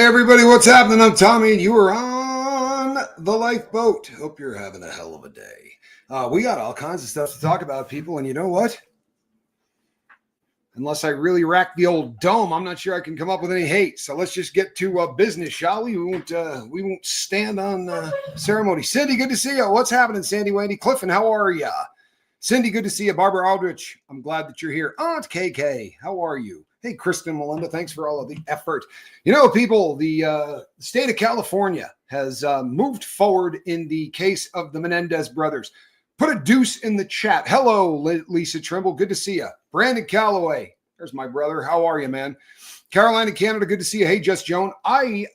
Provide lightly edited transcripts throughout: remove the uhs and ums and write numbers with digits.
everybody, what's happening? I'm Tommy, and you are on the lifeboat. Hope you're having a hell of a day. We got all kinds of stuff to talk about, people, and you know what? Unless I really rack the old dome, I'm not sure I can come up with any hate. So let's just get to business, shall we? We won't stand on ceremony. Cindy, good to see you. What's happening, Sandy, Wendy, Clifton? How are you? Cindy, good to see you. Barbara Aldrich, I'm glad that you're here. Aunt KK, how are you? Hey, Kristen Melinda, thanks for all of the effort. You know, people, the state of California has moved forward in the case of the Menendez brothers. Put a deuce in the chat. Hello, Lisa Trimble. Good to see you. Brandon Calloway. There's my brother. How are you, man? Carolina, Canada. Good to see you. Hey, Just Joan. I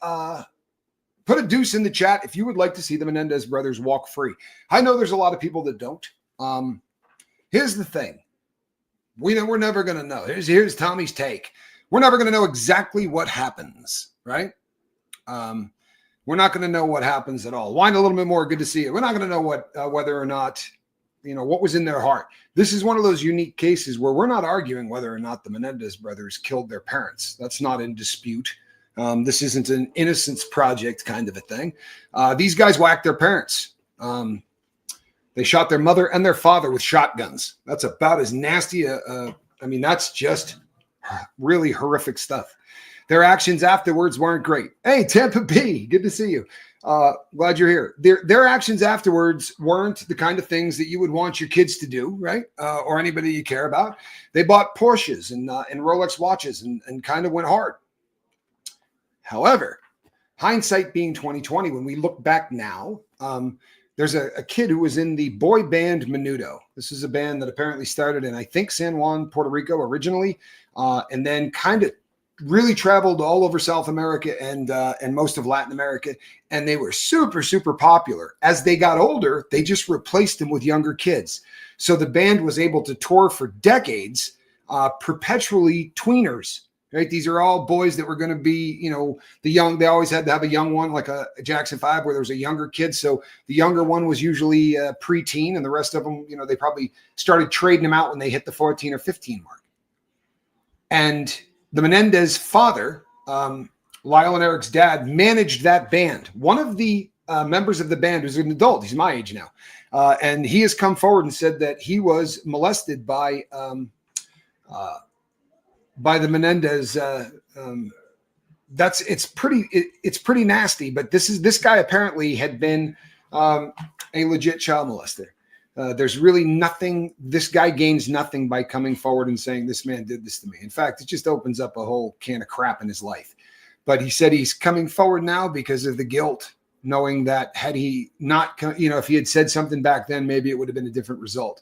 put a deuce in the chat if you would like to see the Menendez brothers walk free. I know there's a lot of people that don't. Here's the thing. We're never going to know. Here's Tommy's take. We're never going to know exactly what happens, right? We're not going to know what happens at all. Wind a little bit more. Good to see you. We're not going to know whether or not, what was in their heart. This is one of those unique cases where we're not arguing whether or not the Menendez brothers killed their parents. That's not in dispute. This isn't an innocence project kind of a thing. These guys whacked their parents. They shot their mother and their father with shotguns. That's about as nasty. That's just really horrific stuff. Their actions afterwards weren't great. Hey, Tampa B, good to see you. Glad you're here. Their actions afterwards weren't the kind of things that you would want your kids to do, right? Or anybody you care about. They bought Porsches and Rolex watches and kind of went hard. However, hindsight being 2020, when we look back now, there's a kid who was in the boy band Menudo. This is a band that apparently started in, I think, San Juan, Puerto Rico originally, and then kind of really traveled all over South America and most of Latin America. And they were super, super popular. As they got older, they just replaced them with younger kids. So the band was able to tour for decades, perpetually tweeners. Right, these are all boys that were going to be, the young. They always had to have a young one, like a Jackson 5, where there was a younger kid. So the younger one was usually preteen, and the rest of them, they probably started trading them out when they hit the 14 or 15 mark. And the Menendez father, Lyle and Eric's dad, managed that band. One of the members of the band was an adult. He's my age now, and he has come forward and said that he was molested by the Menendez. It's pretty nasty, but this guy apparently had been a legit child molester. There's really nothing, this guy gains nothing by coming forward and saying this man did this to me. In fact, it just opens up a whole can of crap in his life. But he said he's coming forward now because of the guilt, knowing that had he not, if he had said something back then, maybe it would have been a different result.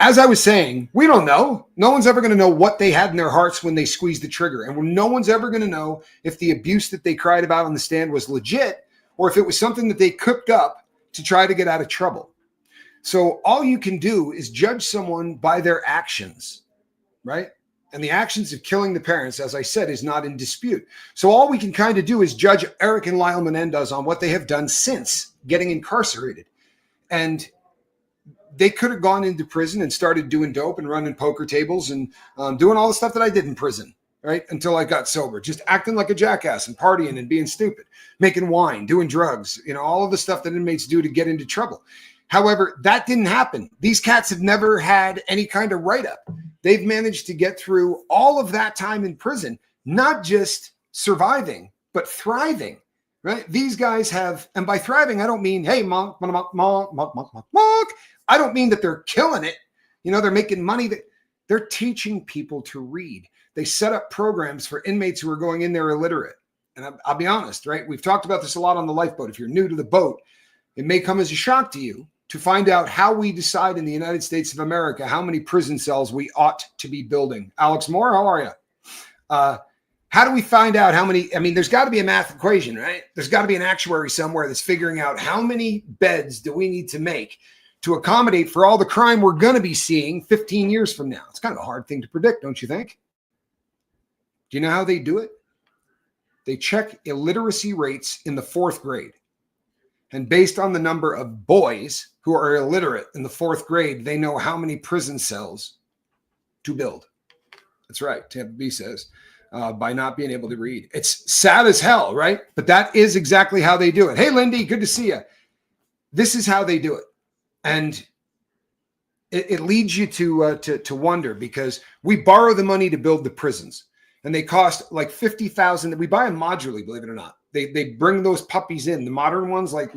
As I was saying, we don't know. No one's ever going to know what they had in their hearts when they squeezed the trigger. And no one's ever going to know if the abuse that they cried about on the stand was legit or if it was something that they cooked up to try to get out of trouble. So all you can do is judge someone by their actions, right? And the actions of killing the parents, as I said, is not in dispute. So all we can kind of do is judge Eric and Lyle Menendez on what they have done since getting incarcerated. And they could have gone into prison and started doing dope and running poker tables and doing all the stuff that I did in prison, right? Until I got sober, just acting like a jackass and partying and being stupid, making wine, doing drugs, all of the stuff that inmates do to get into trouble. However, that didn't happen. These cats have never had any kind of write-up. They've managed to get through all of that time in prison, not just surviving, but thriving. Right? These guys have, and by thriving, I don't mean, hey, monk. I don't mean that they're killing it. They're making money. They're teaching people to read. They set up programs for inmates who are going in there illiterate. And I'll be honest, right? We've talked about this a lot on the lifeboat. If you're new to the boat, it may come as a shock to you to find out how we decide in the United States of America how many prison cells we ought to be building. Alex Moore, how are you? How do we find out how many? There's got to be a math equation, right? There's got to be an actuary somewhere that's figuring out how many beds do we need to make to accommodate for all the crime we're going to be seeing 15 years from now. It's kind of a hard thing to predict, don't you think? Do you know how they do it? They check illiteracy rates in the 4th grade. And based on the number of boys who are illiterate in the 4th grade, they know how many prison cells to build. That's right, Tampa B says. by not being able to read. It's sad as hell, right? But that is exactly how they do it. Hey, Lindy, good to see you. This is how they do it. And it leads you to wonder, because we borrow the money to build the prisons, and they cost like $50,000. We buy them modularly, believe it or not. They bring those puppies in, the modern ones like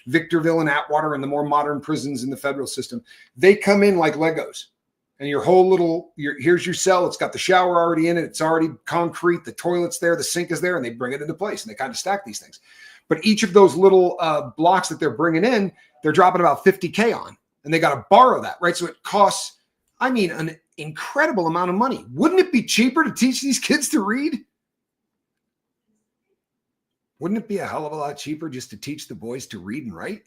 Victorville and Atwater and the more modern prisons in the federal system. They come in like Legos, and your whole here's your cell. It's got the shower already in it. It's already concrete. The toilet's there. The sink is there, and they bring it into place, and they kind of stack these things. But each of those little blocks that they're bringing in, they're dropping about $50K on. And they got to borrow that, right? So it costs, an incredible amount of money. Wouldn't it be cheaper to teach these kids to read? Wouldn't it be a hell of a lot cheaper just to teach the boys to read and write?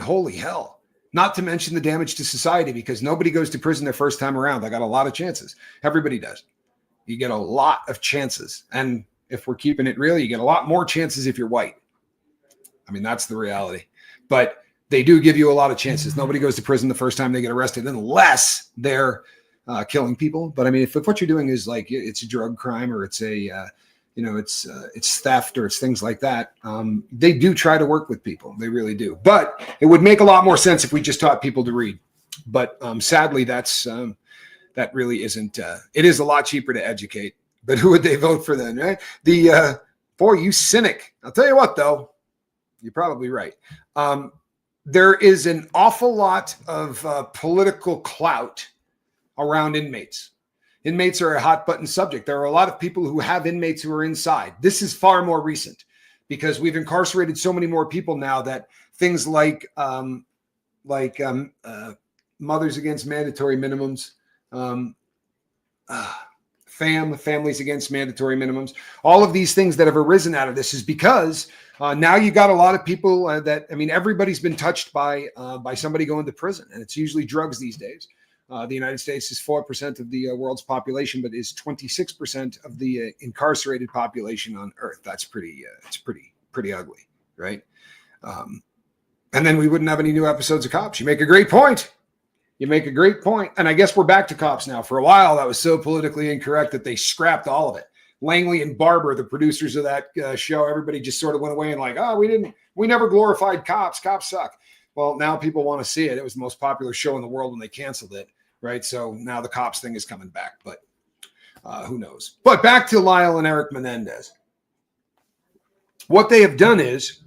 Holy hell. Not to mention the damage to society, because nobody goes to prison their first time around. I got a lot of chances. Everybody does. You get a lot of chances. And if we're keeping it real, you get a lot more chances if you're white. That's the reality. But they do give you a lot of chances. Nobody goes to prison the first time they get arrested unless they're killing people. But if what you're doing is like it's a drug crime, or it's it's theft, or it's things like that, they do try to work with people. They really do. But it would make a lot more sense if we just taught people to read. But sadly, that really isn't. It is a lot cheaper to educate. But who would they vote for then, right? Boy, you cynic. I'll tell you what, though. You're probably right. There is an awful lot of political clout around inmates. Inmates are a hot button subject. There are a lot of people who have inmates who are inside. This is far more recent, because we've incarcerated so many more people now that things like Mothers Against Mandatory Minimums, Families Against Mandatory Minimums, all of these things that have arisen out of this is because now you got a lot of people everybody's been touched by somebody going to prison, and it's usually drugs these days. The United States is 4% of the world's population, but is 26% of the incarcerated population on Earth. That's pretty ugly, right? And then we wouldn't have any new episodes of Cops. You make a great point. And I guess we're back to Cops now. For a while, that was so politically incorrect that they scrapped all of it. Langley and Barber, the producers of that show, everybody just sort of went away and like, we never glorified cops. Cops suck. Well, now people want to see it. It was the most popular show in the world when they canceled it, right? So now the Cops thing is coming back, but who knows? But back to Lyle and Eric Menendez. What they have done is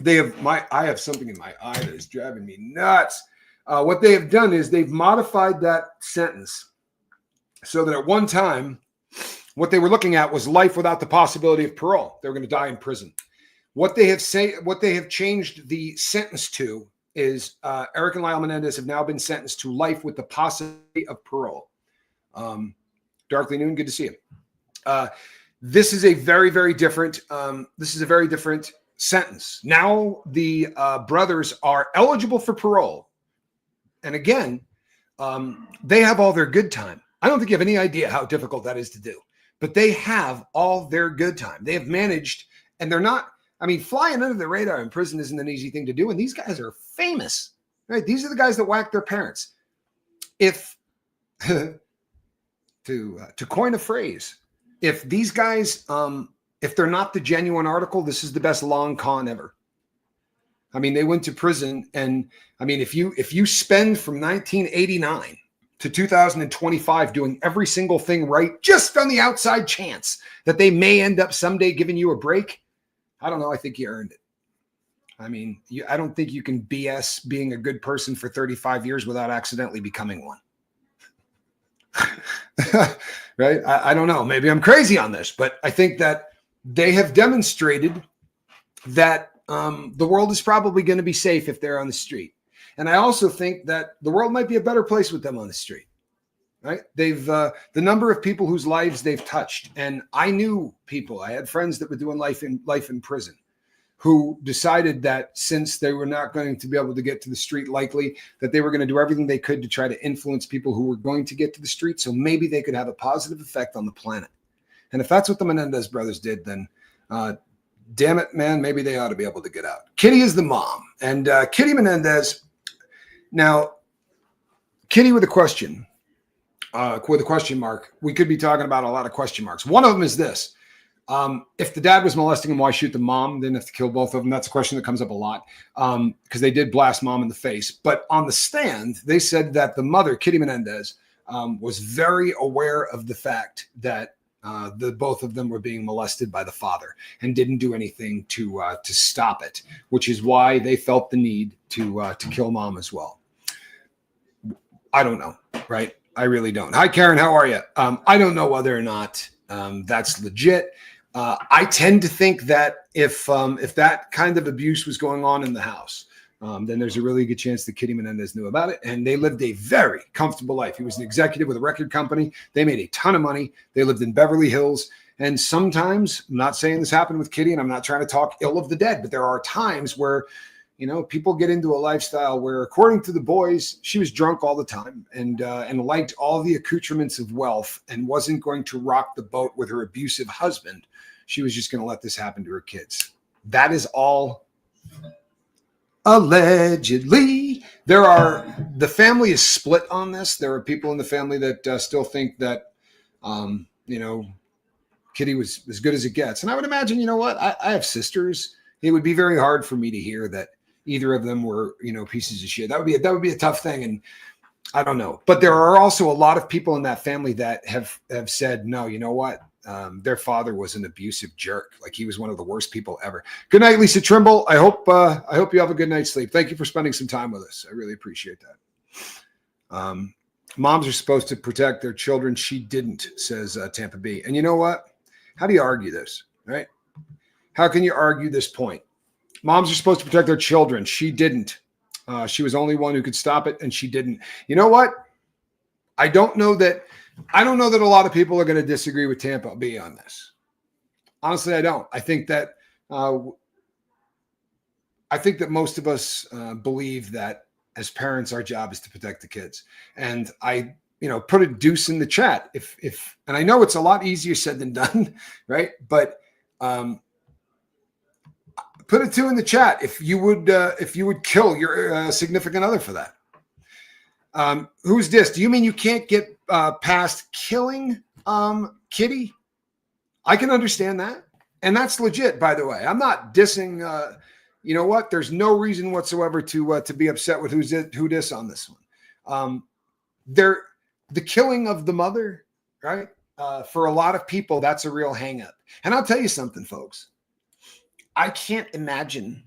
I have something in my eye that is driving me nuts. What they have done is they've modified that sentence so that at one time, what they were looking at was life without the possibility of parole. They were going to die in prison. What they have changed the sentence to is Eric and Lyle Menendez have now been sentenced to life with the possibility of parole. Darkly Noon, good to see you. This is a very, very different. This is a very different sentence. Now the brothers are eligible for parole, and again, they have all their good time. I don't think you have any idea how difficult that is to do. But they have all their good time. They have managed, and they're not, flying under the radar in prison isn't an easy thing to do. And these guys are famous, right? These are the guys that whack their parents. If, to coin a phrase, if these guys, if they're not the genuine article, this is the best long con ever. They went to prison, and if you spend from 1989 to 2025 doing every single thing right, just on the outside chance that they may end up someday giving you a break, I don't know. I think you earned it. I don't think you can BS being a good person for 35 years without accidentally becoming one. Right? I don't know. Maybe I'm crazy on this, but I think that they have demonstrated that the world is probably going to be safe if they're on the street. And I also think that the world might be a better place with them on the street, right? They've the number of people whose lives they've touched. And I knew people, I had friends that were doing life in prison, who decided that since they were not going to be able to get to the street, likely that they were going to do everything they could to try to influence people who were going to get to the street. So maybe they could have a positive effect on the planet. And if that's what the Menendez brothers did, then damn it, man, maybe they ought to be able to get out. Kitty is the mom. And Kitty Menendez. Now, Kitty with a question. with a question mark. We could be talking about a lot of question marks. One of them is this. If the dad was molesting him, why shoot the mom? Didn't have to kill both of them. That's a question that comes up a lot because they did blast mom in the face. But on the stand, they said that the mother, Kitty Menendez, was very aware of the fact that the both of them were being molested by the father and didn't do anything to stop it, which is why they felt the need to kill mom as well. I don't know, right? I really don't. Hi, Karen. How are you? I don't know whether or not that's legit. I tend to think that if that kind of abuse was going on in the house, then there's a really good chance that Kitty Menendez knew about it. And they lived a very comfortable life. He was an executive with a record company. They made a ton of money. They lived in Beverly Hills. And sometimes, I'm not saying this happened with Kitty, and I'm not trying to talk ill of the dead, but there are times where, you know, people get into a lifestyle where, according to the boys, she was drunk all the time and liked all the accoutrements of wealth and wasn't going to rock the boat with her abusive husband. She was just going to let this happen to her kids. That is all allegedly. The family is split on this. There are people in the family that still think that, you know, Kitty was as good as it gets. And I would imagine, you know what? I have sisters. It would be very hard for me to hear that either of them were, you know, pieces of shit. That would be a tough thing. And I don't know. But there are also a lot of people in that family that have said, no, you know what? Their father was an abusive jerk. Like, he was one of the worst people ever. Good night, Lisa Trimble. I hope you have a good night's sleep. Thank you for spending some time with us. I really appreciate that. Moms are supposed to protect their children. She didn't, says Tampa B. And you know what? How do you argue this, right? How can you argue this point? Moms are supposed to protect their children. She didn't. She was the only one who could stop it, and she didn't. You know what? I don't know that a lot of people are going to disagree with Tampa B on this. Honestly, I don't. I think that most of us believe that as parents, our job is to protect the kids. And I, you know, put a deuce in the chat. If and I know it's a lot easier said than done, right? But put a 2 in the chat if you would kill your significant other for that. Who's this? Do you mean you can't get past killing Kitty? I can understand that. And that's legit, by the way. I'm not dissing. You know what? There's no reason whatsoever to be upset with who dis on this one. The killing of the mother, right? For a lot of people, that's a real hang up. And I'll tell you something, folks. I can't imagine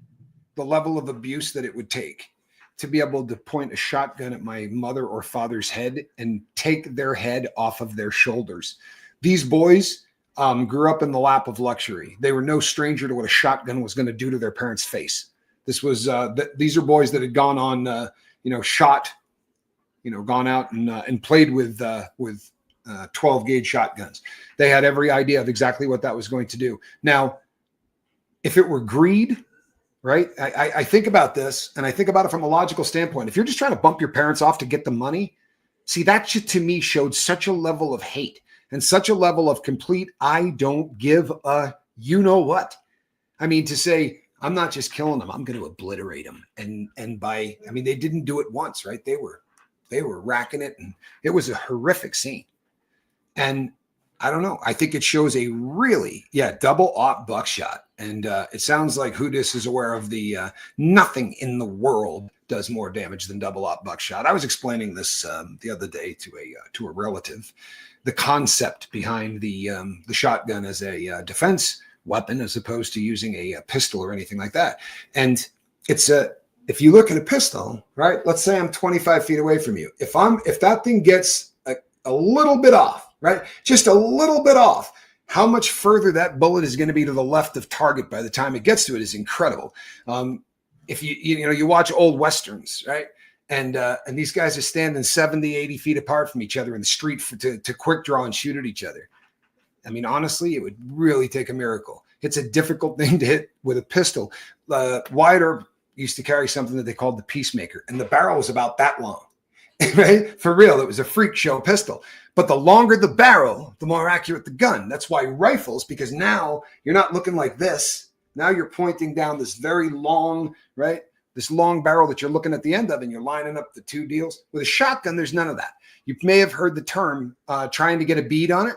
the level of abuse that it would take to be able to point a shotgun at my mother or father's head and take their head off of their shoulders. These boys grew up in the lap of luxury. They were no stranger to what a shotgun was going to do to their parents' face. This was these are boys that had gone on, gone out and played with 12 gauge shotguns. They had every idea of exactly what that was going to do. Now, if it were greed, right? I think about this, and I think about it from a logical standpoint. If you're just trying to bump your parents off to get the money, see, that to me showed such a level of hate and such a level of complete, I don't give a you know what. I mean, to say, I'm not just killing them, I'm going to obliterate them. And they didn't do it once, right? They were racking it, and it was a horrific scene. And I don't know. I think it shows a really, double aught buckshot. And it sounds like Houdis is aware of the nothing in the world does more damage than double aught buckshot. I was explaining this the other day to a relative, the concept behind the shotgun as a defense weapon as opposed to using a pistol or anything like that. And it's if you look at a pistol, right? Let's say I'm 25 feet away from you. If that thing gets a little bit off, right? Just a little bit off. How much further that bullet is going to be to the left of target by the time it gets to it is incredible. If you watch old Westerns, right? And these guys are standing 70, 80 feet apart from each other in the street to quick draw and shoot at each other. I mean, honestly, it would really take a miracle. It's a difficult thing to hit with a pistol. Wyatt Earp used to carry something that they called the Peacemaker, and the barrel was about that long. Right? For real, it was a freak show pistol. But the longer the barrel, the more accurate the gun. That's why rifles, because now you're not looking like this. Now you're pointing down this very long, right, this long barrel that you're looking at the end of, and you're lining up the two deals. With a shotgun, there's none of that. You may have heard the term trying to get a bead on it.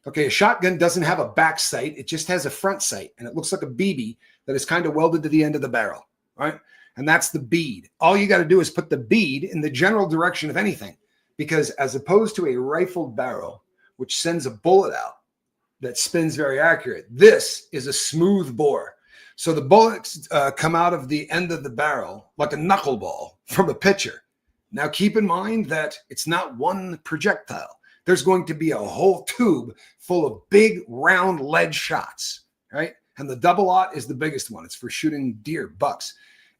Okay, a shotgun doesn't have a back sight. It just has a front sight, and it looks like a BB that is kind of welded to the end of the barrel, right? And that's the bead. All you got to do is put the bead in the general direction of anything, because as opposed to a rifled barrel, which sends a bullet out that spins very accurate, this is a smooth bore. So the bullets come out of the end of the barrel like a knuckleball from a pitcher. Now keep in mind that it's not one projectile. There's going to be a whole tube full of big round lead shots, right? And the double-aught is the biggest one. It's for shooting deer, bucks.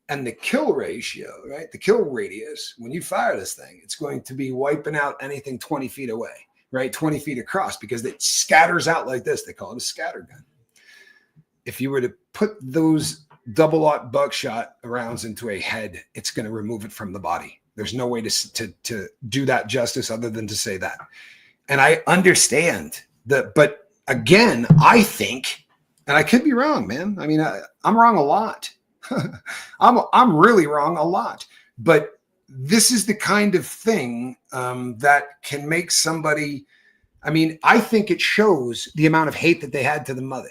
And the kill ratio, right? The kill radius, when you fire this thing, it's going to be wiping out anything 20 feet away, right? 20 feet across, because it scatters out like this. They call it a scatter gun. If you were to put those double-aught buckshot rounds into a head, it's going to remove it from the body. There's no way to do that justice other than to say that. And I understand that, but again, I think, and I could be wrong, man. I mean, I'm wrong a lot. I'm really wrong a lot. But this is the kind of thing that can make somebody. I mean, I think it shows the amount of hate that they had to the mother.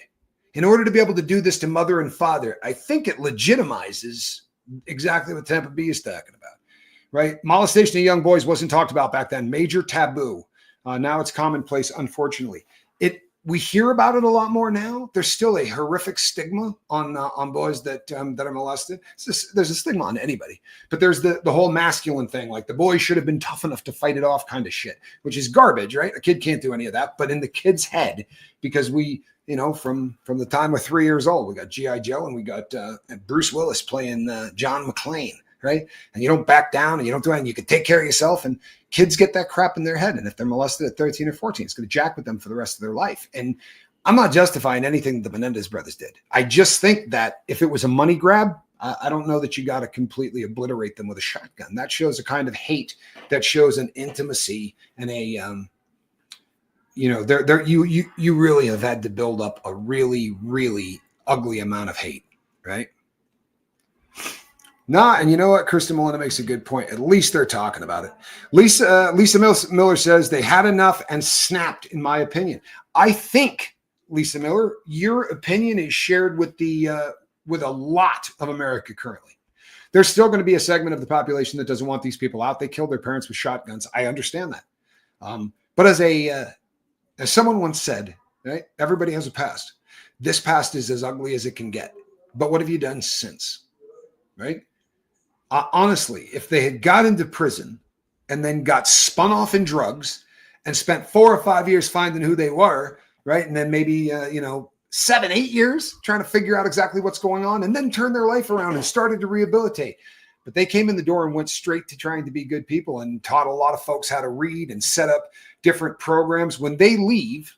In order to be able to do this to mother and father, I think it legitimizes exactly what Tampa B is talking about. Right? Molestation of young boys wasn't talked about back then. Major taboo. Now it's commonplace, unfortunately. We hear about it a lot more now. There's still a horrific stigma on boys that are molested. There's a stigma on anybody. But there's the whole masculine thing, like the boy should have been tough enough to fight it off kind of shit, which is garbage, right? A kid can't do any of that. But in the kid's head, because we, from the time we're 3 years old, we got G.I. Joe and we got Bruce Willis playing John McClane. Right. And you don't back down and you don't do anything. You can take care of yourself, and kids get that crap in their head. And if they're molested at 13 or 14, it's going to jack with them for the rest of their life. And I'm not justifying anything the Menendez brothers did. I just think that if it was a money grab, I don't know that you got to completely obliterate them with a shotgun. That shows a kind of hate, that shows an intimacy and a, you really have had to build up a really, really ugly amount of hate. Right. Nah, and you know what? Kristen Molina makes a good point. At least they're talking about it. Lisa Miller says they had enough and snapped, in my opinion. I think, Lisa Miller, your opinion is shared with with a lot of America currently. There's still going to be a segment of the population that doesn't want these people out. They killed their parents with shotguns. I understand that. But as someone once said, right? Everybody has a past. This past is as ugly as it can get. But what have you done since? Right? Honestly, if they had got into prison and then got spun off in drugs and spent 4 or 5 years finding who they were, right? And then maybe, 7, 8 years trying to figure out exactly what's going on, and then turn their life around and started to rehabilitate. But they came in the door and went straight to trying to be good people and taught a lot of folks how to read and set up different programs. When they leave,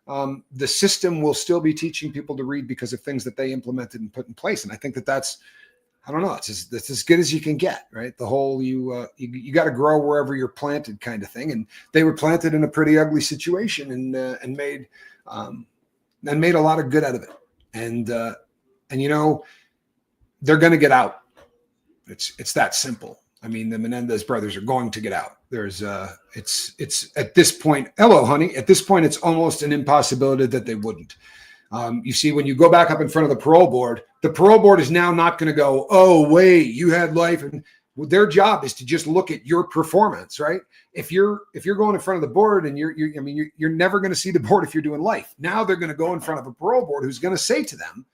the system will still be teaching people to read because of things that they implemented and put in place. And I think that's, I don't know, it's as good as you can get, right? The whole you got to grow wherever you're planted kind of thing. And they were planted in a pretty ugly situation and made a lot of good out of it. And they're going to get out. It's that simple. I mean, the Menendez brothers are going to get out. There's it's at this point, hello, honey. At this point, it's almost an impossibility that they wouldn't. You see, when you go back up in front of the parole board is now not going to go, oh, wait, you had life. And their job is to just look at your performance, right? If you're going in front of the board and you're never going to see the board if you're doing life. Now they're going to go in front of a parole board who's going to say to them,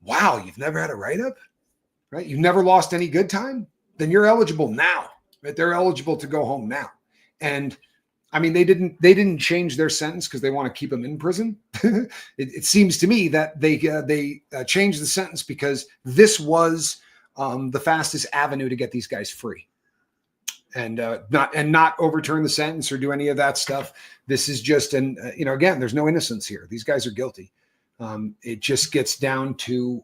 wow, you've never had a write-up, right? You've never lost any good time. Then you're eligible now, right? They're eligible to go home now. And I mean, they didn't change their sentence because they want to keep them in prison. It seems to me that they changed the sentence because this was the fastest avenue to get these guys free, and not overturn the sentence or do any of that stuff. This is just again, there's no innocence here. These guys are guilty. It just gets down to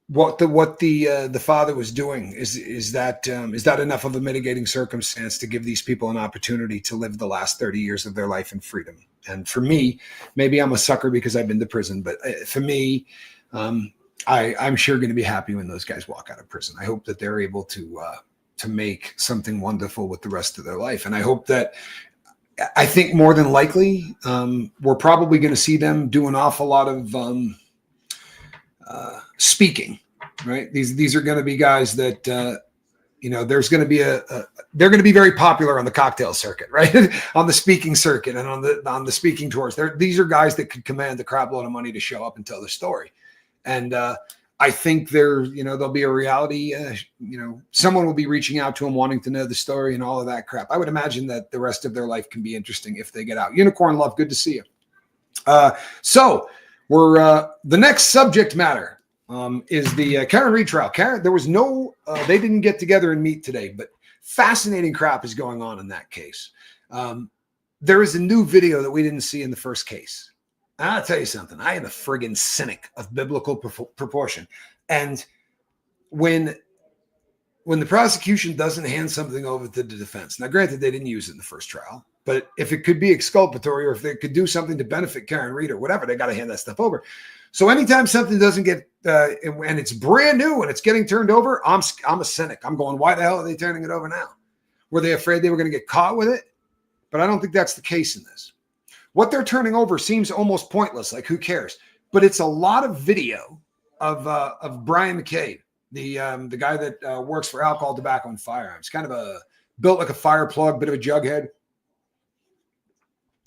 what the father was doing. Is that enough of a mitigating circumstance to give these people an opportunity to live the last 30 years of their life in freedom? And for me, maybe I'm a sucker because I've been to prison, but for me, I'm sure going to be happy when those guys walk out of prison. I hope that they're able to make something wonderful with the rest of their life. And I hope that, I think more than likely, we're probably going to see them do an awful lot of speaking, right? These are going to be guys that, there's going to be they're going to be very popular on the cocktail circuit, right? On the speaking circuit and on the speaking tours. These are guys that could command a crap load of money to show up and tell their story. And I think there'll be a reality, someone will be reaching out to them wanting to know the story and all of that crap. I would imagine that the rest of their life can be interesting if they get out. Unicorn Love, good to see you. So we're the next subject matter is the Karen Read trial. Karen, there was no, they didn't get together and meet today, but fascinating crap is going on in that case. There is a new video that we didn't see in the first case. I'll tell you something. I am a friggin' cynic of biblical proportion. And when the prosecution doesn't hand something over to the defense, now granted, they didn't use it in the first trial, but if it could be exculpatory or if they could do something to benefit Karen Read or whatever, they got to hand that stuff over. So anytime something doesn't get, and it's brand new and it's getting turned over, I'm a cynic. I'm going, why the hell are they turning it over now? Were they afraid they were going to get caught with it? But I don't think that's the case in this. What they're turning over seems almost pointless. Like, who cares? But it's a lot of video of Brian McCabe, the guy that works for Alcohol, Tobacco, and Firearms. Kind of built like a fire plug, bit of a jughead.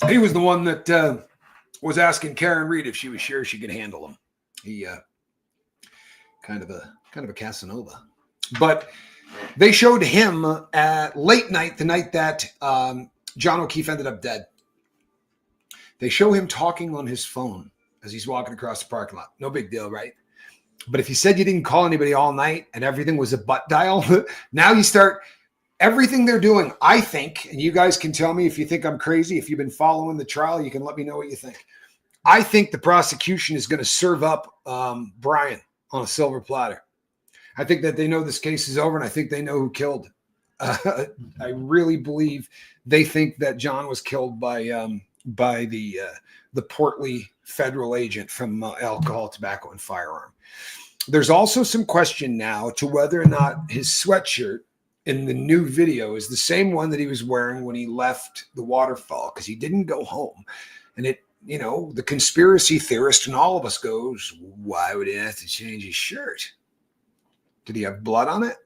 He was the one that was asking Karen Read if she was sure she could handle him. He kind of a Casanova. But they showed him at late night, the night that John O'Keefe ended up dead. They show him talking on his phone as he's walking across the parking lot. No big deal, right? But if you said you didn't call anybody all night and everything was a butt dial, now you start everything they're doing, I think, and you guys can tell me if you think I'm crazy. If you've been following the trial, you can let me know what you think. I think the prosecution is going to serve up Brian on a silver platter. I think that they know this case is over, and I think they know who killed. I really believe they think that John was killed by the portly federal agent from Alcohol, Tobacco, and Firearm. There's also some question now to whether or not his sweatshirt in the new video is the same one that he was wearing when he left the waterfall, because he didn't go home. And the conspiracy theorist in all of us goes, why would he have to change his shirt? Did he have blood on it?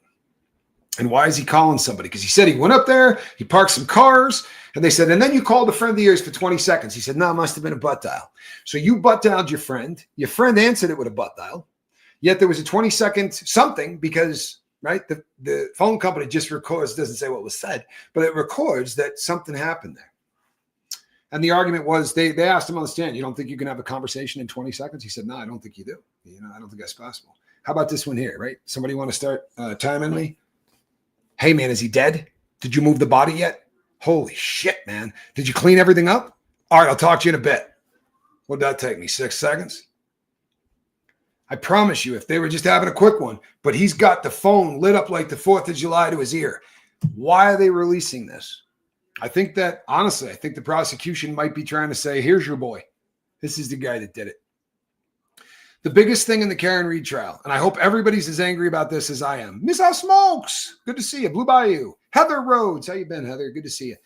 And why is he calling somebody? Because he said he went up there, he parked some cars, and they said, and then you called a friend of yours for 20 seconds. He said, no, it must have been a butt dial. So you butt dialed your friend. Your friend answered it with a butt dial. Yet there was a 20-second something because, right, the phone company just records, doesn't say what was said, but it records that something happened there. And the argument was, they asked him on the stand, you don't think you can have a conversation in 20 seconds? He said, no, I don't think you do. I don't think that's possible. How about this one here, right? Somebody want to start timing me? Hey, man, is he dead? Did you move the body yet? Holy shit, man. Did you clean everything up? All right, I'll talk to you in a bit. What'd that take me, 6 seconds? I promise you, if they were just having a quick one, but he's got the phone lit up like the 4th of July to his ear. Why are they releasing this? I think that, honestly, I think the prosecution might be trying to say, here's your boy. This is the guy that did it. The biggest thing in the Karen Read trial, and I hope everybody's as angry about this as I am. Miss Al Smokes, good to see you. Blue Bayou. Heather Rhodes, how you been, Heather? Good to see you.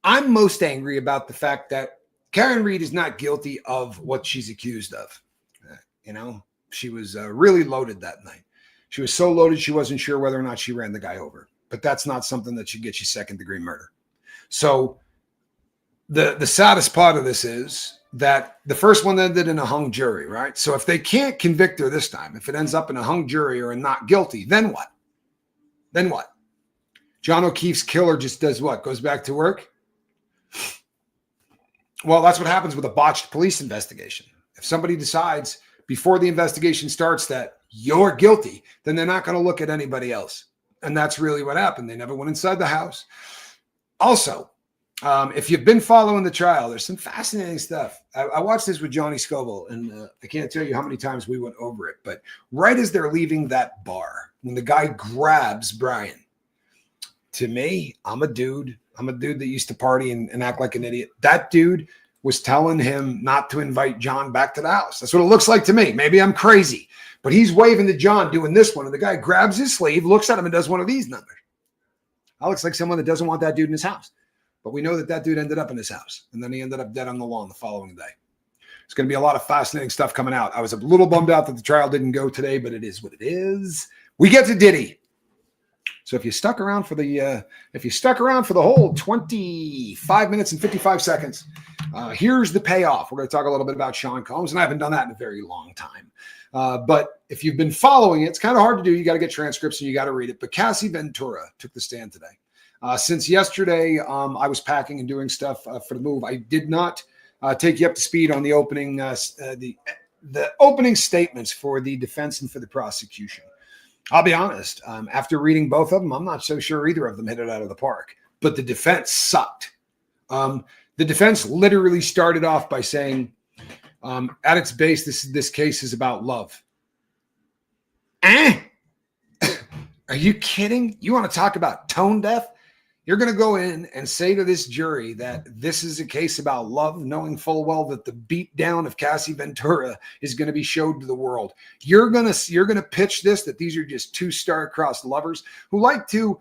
I'm most angry about the fact that Karen Read is not guilty of what she's accused of. She was really loaded that night. She was so loaded she wasn't sure whether or not she ran the guy over. But that's not something that should get you second-degree murder. So the saddest part of this is that the first one ended in a hung jury, right? So if they can't convict her this time, if it ends up in a hung jury or a not guilty, then what? Then what? John O'Keefe's killer just does what? Goes back to work? Well, that's what happens with a botched police investigation. If somebody decides before the investigation starts that you're guilty, then they're not going to look at anybody else. And that's really what happened. They never went inside the house. Also, if you've been following the trial, there's some fascinating stuff. I watched this with Johnny Scoville, and I can't tell you how many times we went over it. But right as they're leaving that bar, when the guy grabs Brian, to me, I'm a dude that used to party and act like an idiot. That dude was telling him not to invite John back to the house. That's what it looks like to me. Maybe I'm crazy, but he's waving to John doing this one. And the guy grabs his sleeve, looks at him, and does one of these numbers. That looks like someone that doesn't want that dude in his house. But we know that that dude ended up in his house, and then he ended up dead on the lawn the following day. It's going to be a lot of fascinating stuff coming out. I was a little bummed out that the trial didn't go today, but it is what it is. We get to Diddy. So if you stuck around for the whole 25 minutes and 55 seconds, here's the payoff. We're going to talk a little bit about Sean Combs, and I haven't done that in a very long time. But if you've been following it, it's kind of hard to do. You got to get transcripts and you got to read it. But Cassie Ventura took the stand today. Since yesterday, I was packing and doing stuff for the move. I did not take you up to speed on the opening the opening statements for the defense and for the prosecution. I'll be honest. After reading both of them, I'm not so sure either of them hit it out of the park. But the defense sucked. The defense literally started off by saying, at its base, this case is about love. Are you kidding? You want to talk about tone deaf? You're going to go in and say to this jury that this is a case about love, knowing full well that the beatdown of Cassie Ventura is going to be showed to the world. You're going to pitch this, that these are just two star-crossed lovers who like to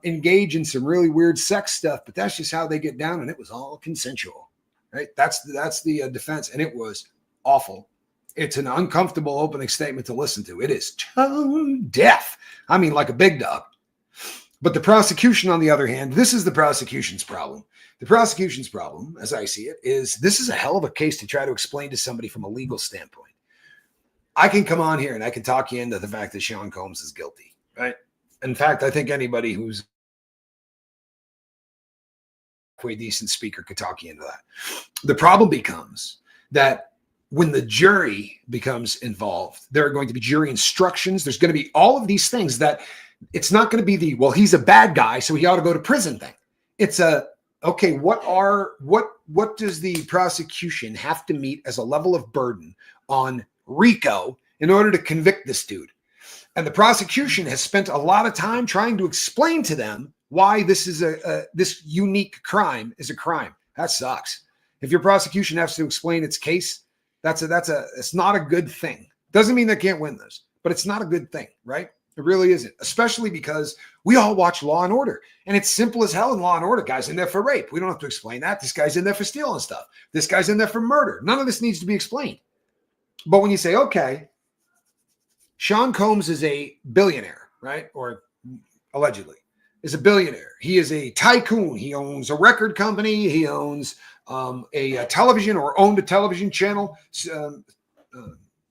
engage in some really weird sex stuff, but that's just how they get down, and it was all consensual, right? That's the defense, and it was awful. It's an uncomfortable opening statement to listen to. It is tone deaf. I mean, like a big dog. But the prosecution, on the other hand, this is the prosecution's problem. The prosecution's problem, as I see it, is this is a hell of a case to try to explain to somebody from a legal standpoint. I can come on here and I can talk you into the fact that Sean Combs is guilty, right? In fact, I think anybody who's a decent speaker could talk you into that. The problem becomes that when the jury becomes involved, there are going to be jury instructions. There's going to be all of these things that it's not going to be well, he's a bad guy, so he ought to go to prison thing. It's okay, what does the prosecution have to meet as a level of burden on RICO in order to convict this dude? And the prosecution has spent a lot of time trying to explain to them why this is this unique crime is a crime. That sucks. If your prosecution has to explain its case, it's not a good thing. Doesn't mean they can't win this, but it's not a good thing, right? It really isn't, especially because we all watch Law and Order, and it's simple as hell in Law and Order. Guy's in there for rape. We don't have to explain that. This guy's in there for stealing stuff. This guy's in there for murder. None of this needs to be explained. But when you say, okay, Sean Combs is a billionaire, right? Or allegedly is a billionaire. He is a tycoon. He owns a record company. He owns a television or owned a television channel,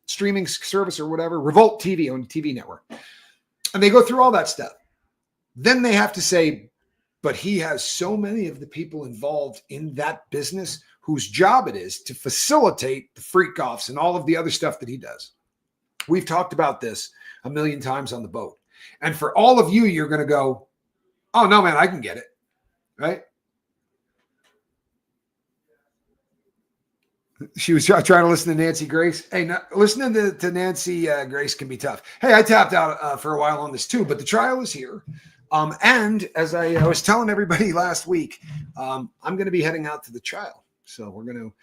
streaming service or whatever. Revolt TV, owned a TV network. And they go through all that stuff. Then they have to say, but he has so many of the people involved in that business whose job it is to facilitate the freak offs and all of the other stuff that he does. We've talked about this a million times on the boat. And for all of you, you're going to go, oh, no, man, I can get it. Right? She was trying to listen to Nancy Grace. Hey, listening to Nancy Grace can be tough. Hey, I tapped out for a while on this too, but the trial is here. And as I was telling everybody last week, I'm going to be heading out to the trial. So we're going to,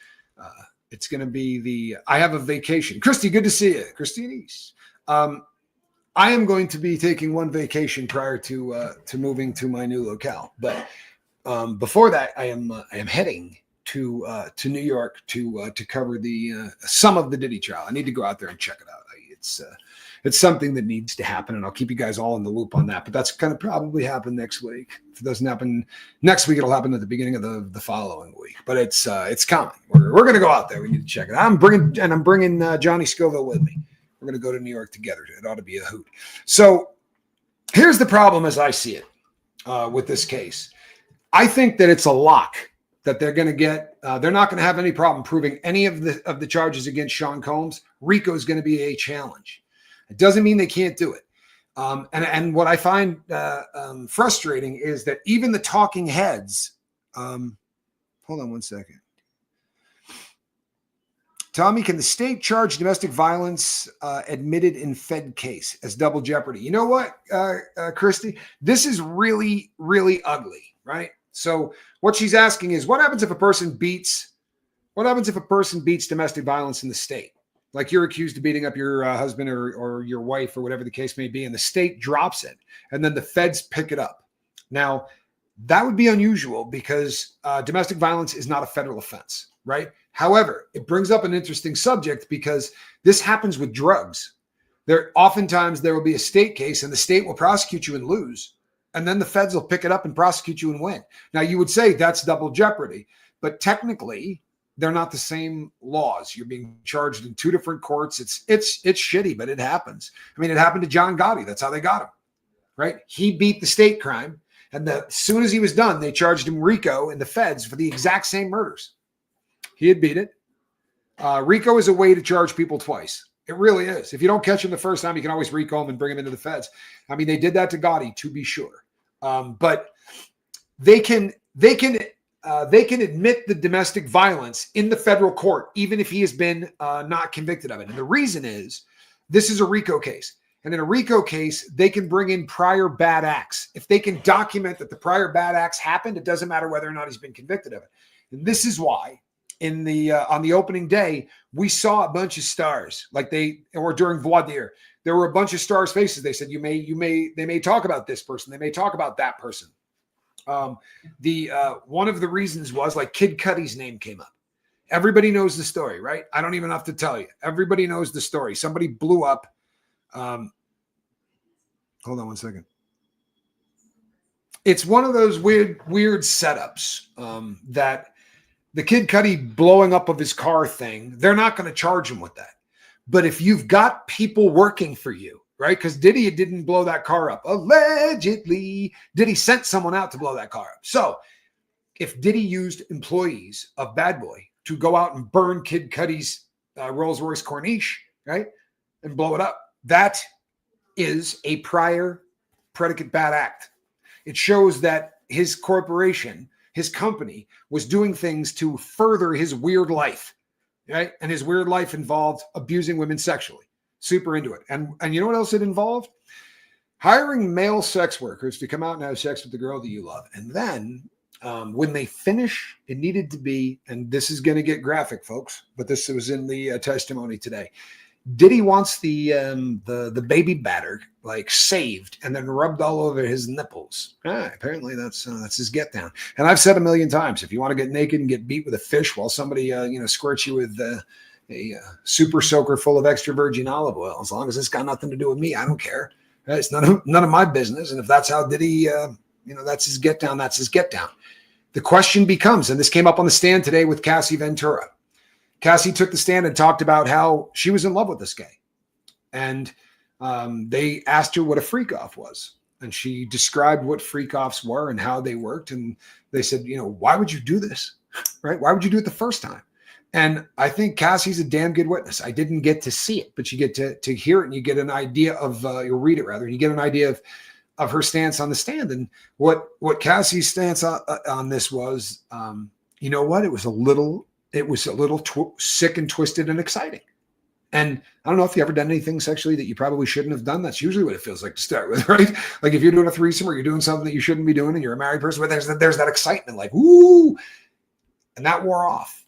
it's going to be I have a vacation. Christy, good to see you. Christine. I am going to be taking one vacation prior to moving to my new locale. But before that, I am heading to New York to cover some of the Diddy trial. I need to go out there and check it out. It's something that needs to happen, and I'll keep you guys all in the loop on that. But that's going to probably happen next week. If it doesn't happen next week, it'll happen at the beginning of the following week. But it's coming. We're going to go out there. We need to check it. I'm bringing Johnny Scoville with me. We're going to go to New York together. It ought to be a hoot. So here's the problem as I see it with this case. I think that it's a lock that they're going to get. They're not going to have any problem proving any of the charges against Sean Combs. RICO is going to be a challenge. It doesn't mean they can't do it. And what I find frustrating is that even the talking heads. Hold on one second. Tommy, can the state charge domestic violence admitted in Fed case as double jeopardy? You know what, Christy? This is really, really ugly, right? So what she's asking is, what happens if a person beats What happens if a person beats domestic violence in the state? Like you're accused of beating up your husband or your wife or whatever the case may be, and the state drops it, and then the feds pick it up. Now, that would be unusual because domestic violence is not a federal offense, right? However, it brings up an interesting subject because this happens with drugs. Oftentimes there will be a state case and the state will prosecute you and lose, and then the feds will pick it up and prosecute you and win. Now, you would say that's double jeopardy, but technically they're not the same laws. You're being charged in two different courts. It's shitty, but it happens. I mean, it happened to John Gotti. That's how they got him, right? He beat the state crime. And as soon as he was done, they charged him RICO in the feds for the exact same murders. He had beat it. RICO is a way to charge people twice. It really is. If you don't catch him the first time, you can always RICO him and bring him into the feds. I mean, they did that to Gotti, to be sure. But they can admit the domestic violence in the federal court, even if he has been not convicted of it. And the reason is this is a RICO case. And in a RICO case, they can bring in prior bad acts. If they can document that the prior bad acts happened, it doesn't matter whether or not he's been convicted of it. And this is why on the opening day, we saw a bunch of stars or during voir dire, there were a bunch of stars' faces. They said, they may talk about this person. They may talk about that person. One of the reasons was like Kid Cudi's name came up. Everybody knows the story, right? I don't even have to tell you. Everybody knows the story. Somebody blew up. Hold on one second. It's one of those weird setups that the Kid Cudi blowing up of his car thing, they're not going to charge him with that. But if you've got people working for you, right? Because Diddy didn't blow that car up. Allegedly, Diddy sent someone out to blow that car up. So if Diddy used employees of Bad Boy to go out and burn Kid Cudi's Rolls-Royce Corniche, right? And blow it up, that is a prior predicate bad act. It shows that his corporation, his company, was doing things to further his weird life, right? And his weird life involved abusing women sexually. Super into it. And you know what else it involved? Hiring male sex workers to come out and have sex with the girl that you love. And then when they finish, it needed to be, and this is going to get graphic, folks, but this was in the testimony today. Diddy wants the baby batter like saved and then rubbed all over his nipples. Apparently that's his get down. And I've said a million times, if you want to get naked and get beat with a fish while somebody squirts you with a super soaker full of extra virgin olive oil, as long as it's got nothing to do with me, I don't care. It's none of my business. And if that's how Diddy, that's his get down, that's his get down. The question becomes, and this came up on the stand today with Cassie Ventura. Cassie took the stand and talked about how she was in love with this guy. And they asked her what a freak-off was. And she described what freak-offs were and how they worked. And they said, why would you do this? Right? Why would you do it the first time? And I think Cassie's a damn good witness. I didn't get to see it, but you get to hear it and you get an idea of, you'll read it rather, and you get an idea of her stance on the stand. And what Cassie's stance on this was, you know what? It was a little sick and twisted and exciting. And I don't know if you ever done anything sexually that you probably shouldn't have done. That's usually what it feels like to start with, right? Like if you're doing a threesome or you're doing something that you shouldn't be doing and you're a married person, but there's that excitement, like, ooh, and that wore off.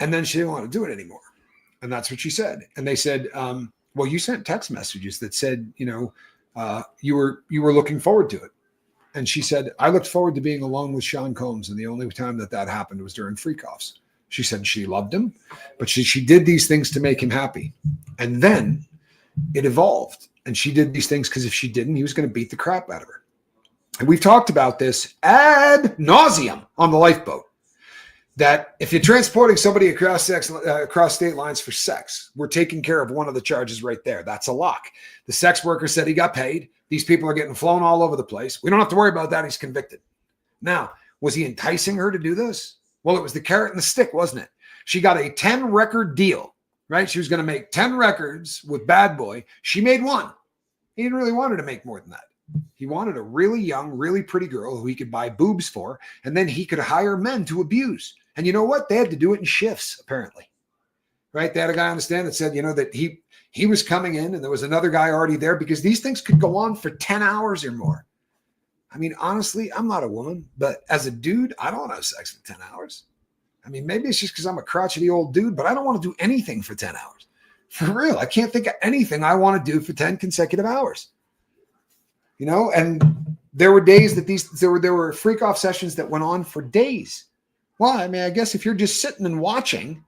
And then she didn't want to do it anymore. And that's what she said. And they said, well, you sent text messages that said, you were looking forward to it. And she said, I looked forward to being alone with Sean Combs. And the only time that happened was during freak-offs. She said she loved him, but she did these things to make him happy. And then it evolved. And she did these things because if she didn't, he was going to beat the crap out of her. And we've talked about this ad nauseum on the Lifeboat, that if you're transporting somebody across state lines for sex, we're taking care of one of the charges right there. That's a lock. The sex worker said he got paid. These people are getting flown all over the place. We don't have to worry about that. He's convicted. Now, was he enticing her to do this? Well, it was the carrot and the stick, wasn't it? She got a 10-record deal, right? She was going to make 10 records with Bad Boy. She made one. He didn't really want her to make more than that. He wanted a really young, really pretty girl who he could buy boobs for, and then he could hire men to abuse. And you know what? They had to do it in shifts, apparently. Right? They had a guy on the stand that said, that he was coming in and there was another guy already there, because these things could go on for 10 hours or more. I mean, honestly, I'm not a woman, but as a dude, I don't want to have sex for 10 hours. I mean, maybe it's just because I'm a crotchety old dude, but I don't want to do anything for 10 hours. For real. I can't think of anything I want to do for 10 consecutive hours. You know, and there were days that there were freak off sessions that went on for days. Well, I mean, I guess if you're just sitting and watching,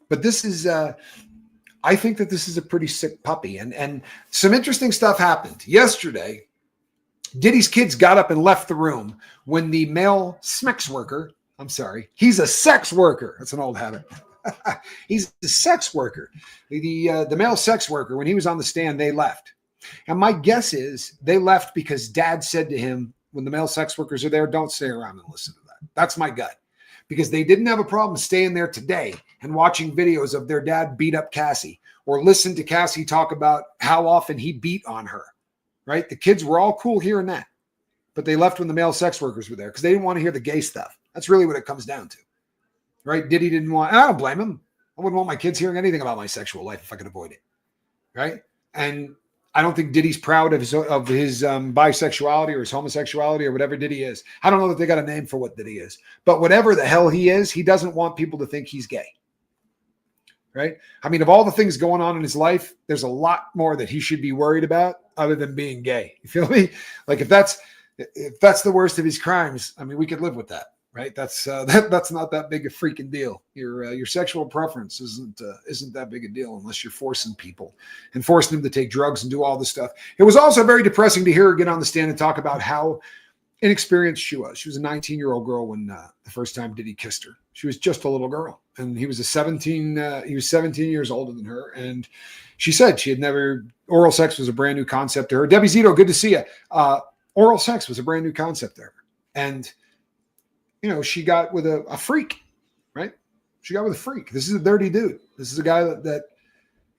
but this is, I think that this is a pretty sick puppy. And some interesting stuff happened yesterday. Diddy's kids got up and left the room when the male sex worker, he's a sex worker. That's an old habit. He's a sex worker. The male sex worker, when he was on the stand, they left. And my guess is they left because dad said to him, when the male sex workers are there, don't stay around and listen to that. That's my gut. Because they didn't have a problem staying there today and watching videos of their dad beat up Cassie or listen to Cassie talk about how often he beat on her. Right? The kids were all cool hearing that, but they left when the male sex workers were there because they didn't want to hear the gay stuff. That's really what it comes down to. Right? Diddy didn't want, and I don't blame him. I wouldn't want my kids hearing anything about my sexual life if I could avoid it. Right? And I don't think Diddy's proud of his bisexuality or his homosexuality or whatever Diddy is. I don't know that they got a name for what Diddy is, but whatever the hell he is, he doesn't want people to think he's gay. Right? I mean, of all the things going on in his life, there's a lot more that he should be worried about other than being gay. You feel me? Like if that's the worst of his crimes, I mean, we could live with that, right? That's not that big a freaking deal. Your sexual preference isn't that big a deal unless you're forcing people and forcing them to take drugs and do all this stuff. It was also very depressing to hear her get on the stand and talk about how inexperienced she was. She was a 19-year-old girl when the first time Diddy kissed her. She was just a little girl, and he was 17 years older than her. And she said she had never, oral sex was a brand new concept to her. Debbie Zito, good to see you. Oral sex was a brand new concept to her. And, you know, she got with a freak, right? She got with a freak. This is a dirty dude. This is a guy that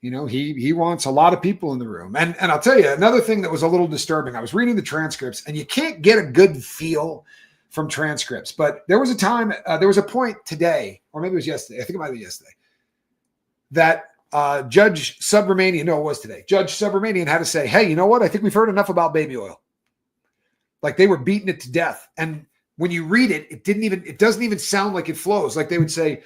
you know, he wants a lot of people in the room. And I'll tell you, another thing that was a little disturbing, I was reading the transcripts, and you can't get a good feel from transcripts. But there was a point today, or maybe it was yesterday, I think it might be yesterday, that Judge Subramanian had to say, hey, you know what? I think we've heard enough about baby oil. Like they were beating it to death. And when you read it, it doesn't even sound like it flows. Like they would say,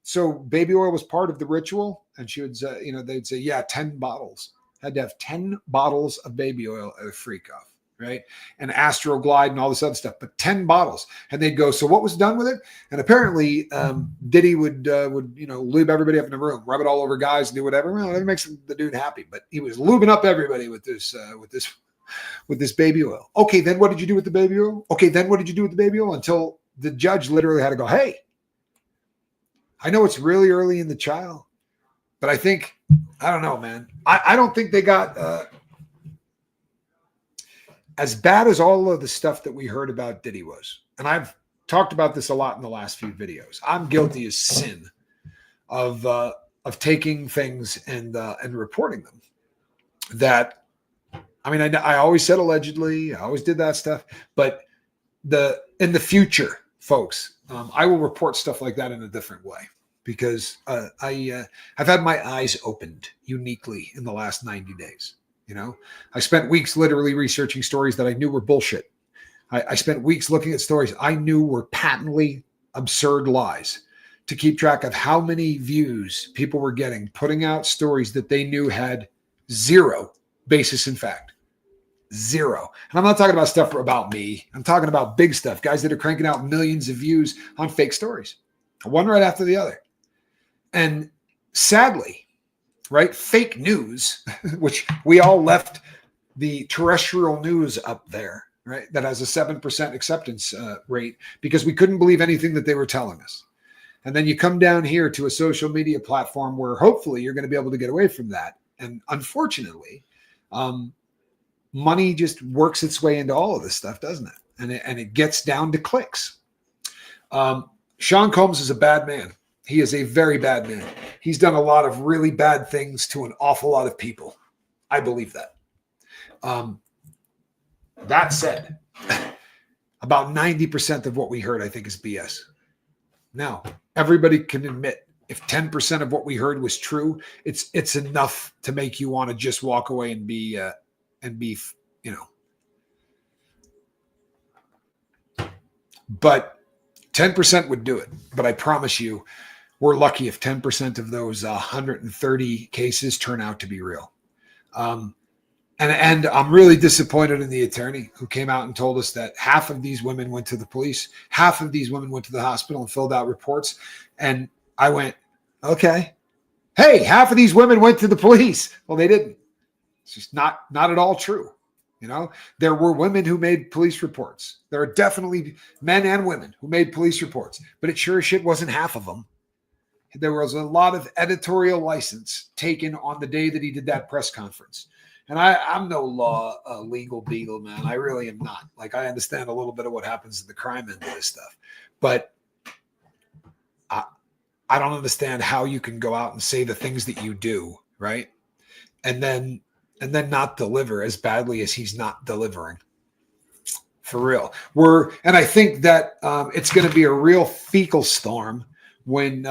so baby oil was part of the ritual. And she would say, they'd say, yeah, 10 bottles. Had to have 10 bottles of baby oil at a freak off, right? And Astroglide and all this other stuff, but 10 bottles. And they'd go, so what was done with it? And apparently Diddy would lube everybody up in the room, rub it all over guys and do whatever. Well, that makes the dude happy, but he was lubing up everybody with this baby oil. Okay, then what did you do with the baby oil? Okay, then what did you do with the baby oil? Until the judge literally had to go, hey, I know it's really early in the trial, but I think, I don't know, man. I don't think they got as bad as all of the stuff that we heard about Diddy was. And I've talked about this a lot in the last few videos. I'm guilty as sin of taking things and reporting them. That, I mean, I always said allegedly, I always did that stuff, but in the future, folks, I will report stuff like that in a different way. Because I've had my eyes opened uniquely in the last 90 days. You know, I spent weeks literally researching stories that I knew were bullshit. I spent weeks looking at stories I knew were patently absurd lies to keep track of how many views people were getting, putting out stories that they knew had zero basis in fact. Zero. And I'm not talking about stuff about me. I'm talking about big stuff, guys that are cranking out millions of views on fake stories, one right after the other. And sadly, right, fake news, which we all left the terrestrial news up there, right, that has a 7% acceptance rate because we couldn't believe anything that they were telling us. And then you come down here to a social media platform where hopefully you're going to be able to get away from that. And unfortunately, money just works its way into all of this stuff, doesn't it? And it gets down to clicks. Sean Combs is a bad man. He is a very bad man. He's done a lot of really bad things to an awful lot of people. I believe that. That said, about 90% of what we heard, I think, is BS. Now, everybody can admit if 10% of what we heard was true, it's enough to make you want to just walk away and be, But 10% would do it, but I promise you, we're lucky if 10% of those 130 cases turn out to be real. And I'm really disappointed in the attorney who came out and told us that half of these women went to the police, half of these women went to the hospital and filled out reports. And I went, okay, hey, half of these women went to the police. Well, they didn't. It's just not at all true. You know, there were women who made police reports. There are definitely men and women who made police reports, but it sure as shit wasn't half of them. There was a lot of editorial license taken on the day that he did that press conference. And I'm no legal beagle, man. I really am not. Like, I understand a little bit of what happens in the crime end of this stuff, but I don't understand how you can go out and say the things that you do, right? And then not deliver as badly as he's not delivering. For real. And I think that it's going to be a real fecal storm when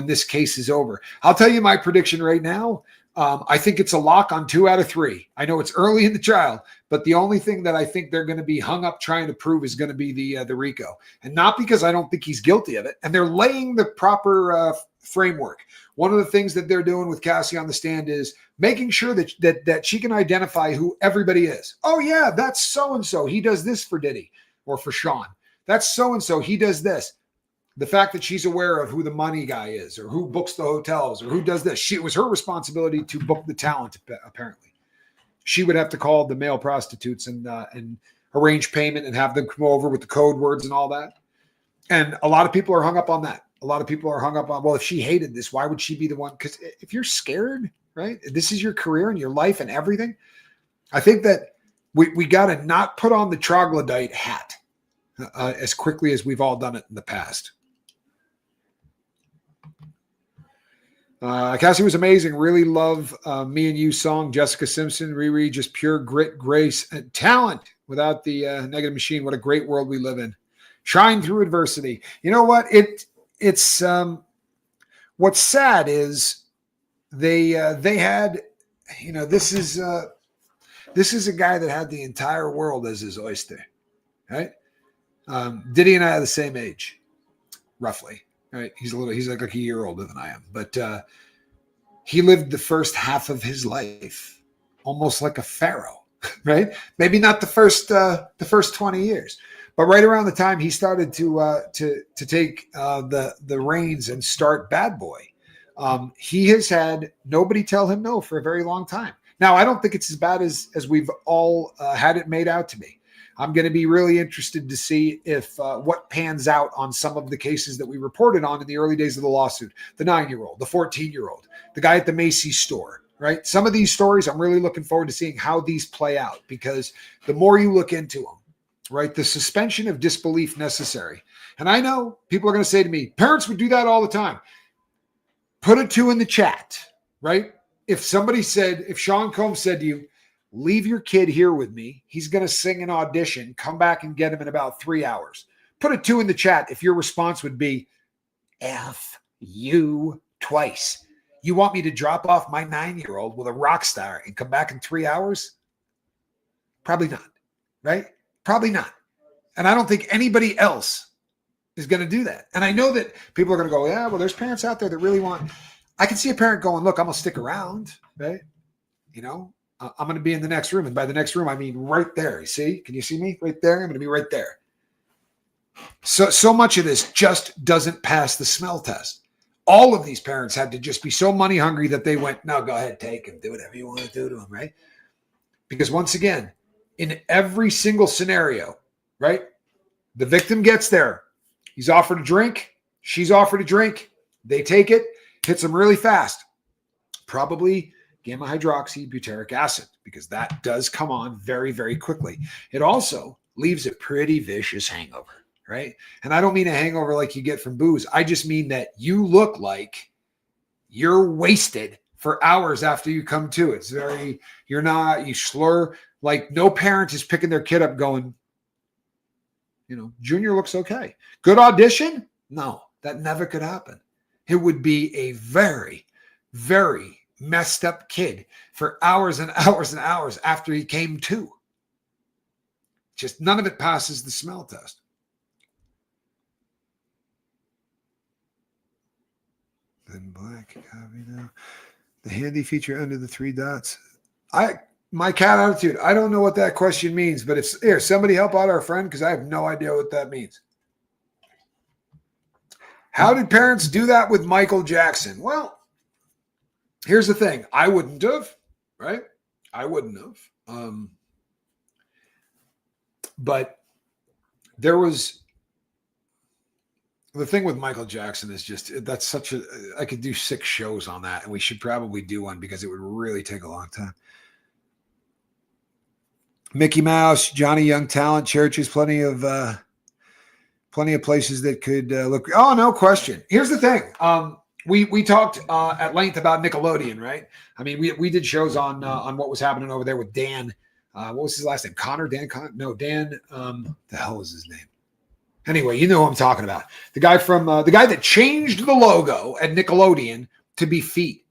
this case is over. I'll tell you my prediction right now. I think it's a lock on 2 out of 3. I know it's early in the trial, but the only thing that I think they're going to be hung up trying to prove is going to be the RICO, and not because I don't think he's guilty of it. And they're laying the proper framework. One of the things that they're doing with Cassie on the stand is making sure that she can identify who everybody is. Oh yeah, that's so and so. He does this for Diddy or for Sean. That's so and so. He does this. The fact that she's aware of who the money guy is or who books the hotels or who does this. It was her responsibility to book the talent, apparently. She would have to call the male prostitutes and arrange payment and have them come over with the code words and all that. And a lot of people are hung up on that. A lot of people are hung up on, well, if she hated this, why would she be the one? Because if you're scared, right, this is your career and your life and everything. I think that we got to not put on the troglodyte hat as quickly as we've all done it in the past. Cassie was amazing. Really love Me and You song. Jessica Simpson, Riri, just pure grit, grace, and talent without the negative machine. What a great world we live in. Shine through adversity. You know what? It's what's sad is they had, you know, this is a guy that had the entire world as his oyster, right? Diddy and I are the same age, roughly. Right. He's like a year older than I am, but he lived the first half of his life almost like a pharaoh, right? Maybe not the first 20 years, but right around the time he started to take the reins and start Bad Boy, he has had nobody tell him no for a very long time. Now, I don't think it's as bad as we've all had it made out to be. I'm going to be really interested to see if what pans out on some of the cases that we reported on in the early days of the lawsuit. The 9-year-old, the 14-year-old, the guy at the Macy's store, right? Some of these stories, I'm really looking forward to seeing how these play out, because the more you look into them, right, the suspension of disbelief necessary. And I know people are going to say to me, parents would do that all the time. Put a 2 in the chat, right? If Sean Combs said to you, leave your kid here with me, he's going to sing an audition, come back and get him in about 3 hours. Put a 2 in the chat if your response would be, F you twice. You want me to drop off my 9-year-old with a rock star and come back in 3 hours? Probably not, right? Probably not. And I don't think anybody else is going to do that. And I know that people are going to go, yeah, well, there's parents out there that really want. I can see a parent going, look, I'm going to stick around, right? You know, I'm going to be in the next room. And by the next room, I mean right there. You see? Can you see me right there? I'm going to be right there. So much of this just doesn't pass the smell test. All of these parents had to just be so money hungry that they went, no, go ahead, take him. Do whatever you want to do to him, right? Because once again, in every single scenario, right, the victim gets there. He's offered a drink. She's offered a drink. They take it. Hits them really fast. Probably gamma hydroxy butyric acid, because that does come on very, very quickly. It also leaves a pretty vicious hangover, right? And I don't mean a hangover like you get from booze. I just mean that you look like you're wasted for hours after you come to. It's very, you slur. Like no parent is picking their kid up going, you know, Junior looks okay. Good audition? No, that never could happen. It would be a very, very messed up kid for hours and hours and hours after he came to. Just none of it passes the smell test. Then black copy now. The handy feature under the 3 dots. My cat attitude. I don't know what that question means, but if here, somebody help out our friend because I have no idea what that means. How did parents do that with Michael Jackson? Well, here's the thing. I wouldn't have, right? I wouldn't have. But there was the thing with Michael Jackson is just that's such a I could do 6 shows on that, and we should probably do one because it would really take a long time. Mickey Mouse, Johnny Young Talent Churches, plenty of places that could look. Oh, no question. Here's the thing. We talked at length about Nickelodeon, right? I mean, we did shows on what was happening over there with Dan. What was his last name? Connor? Dan? Dan. The hell was his name? Anyway, you know who I'm talking about. The guy from the guy that changed the logo at Nickelodeon to be Feet.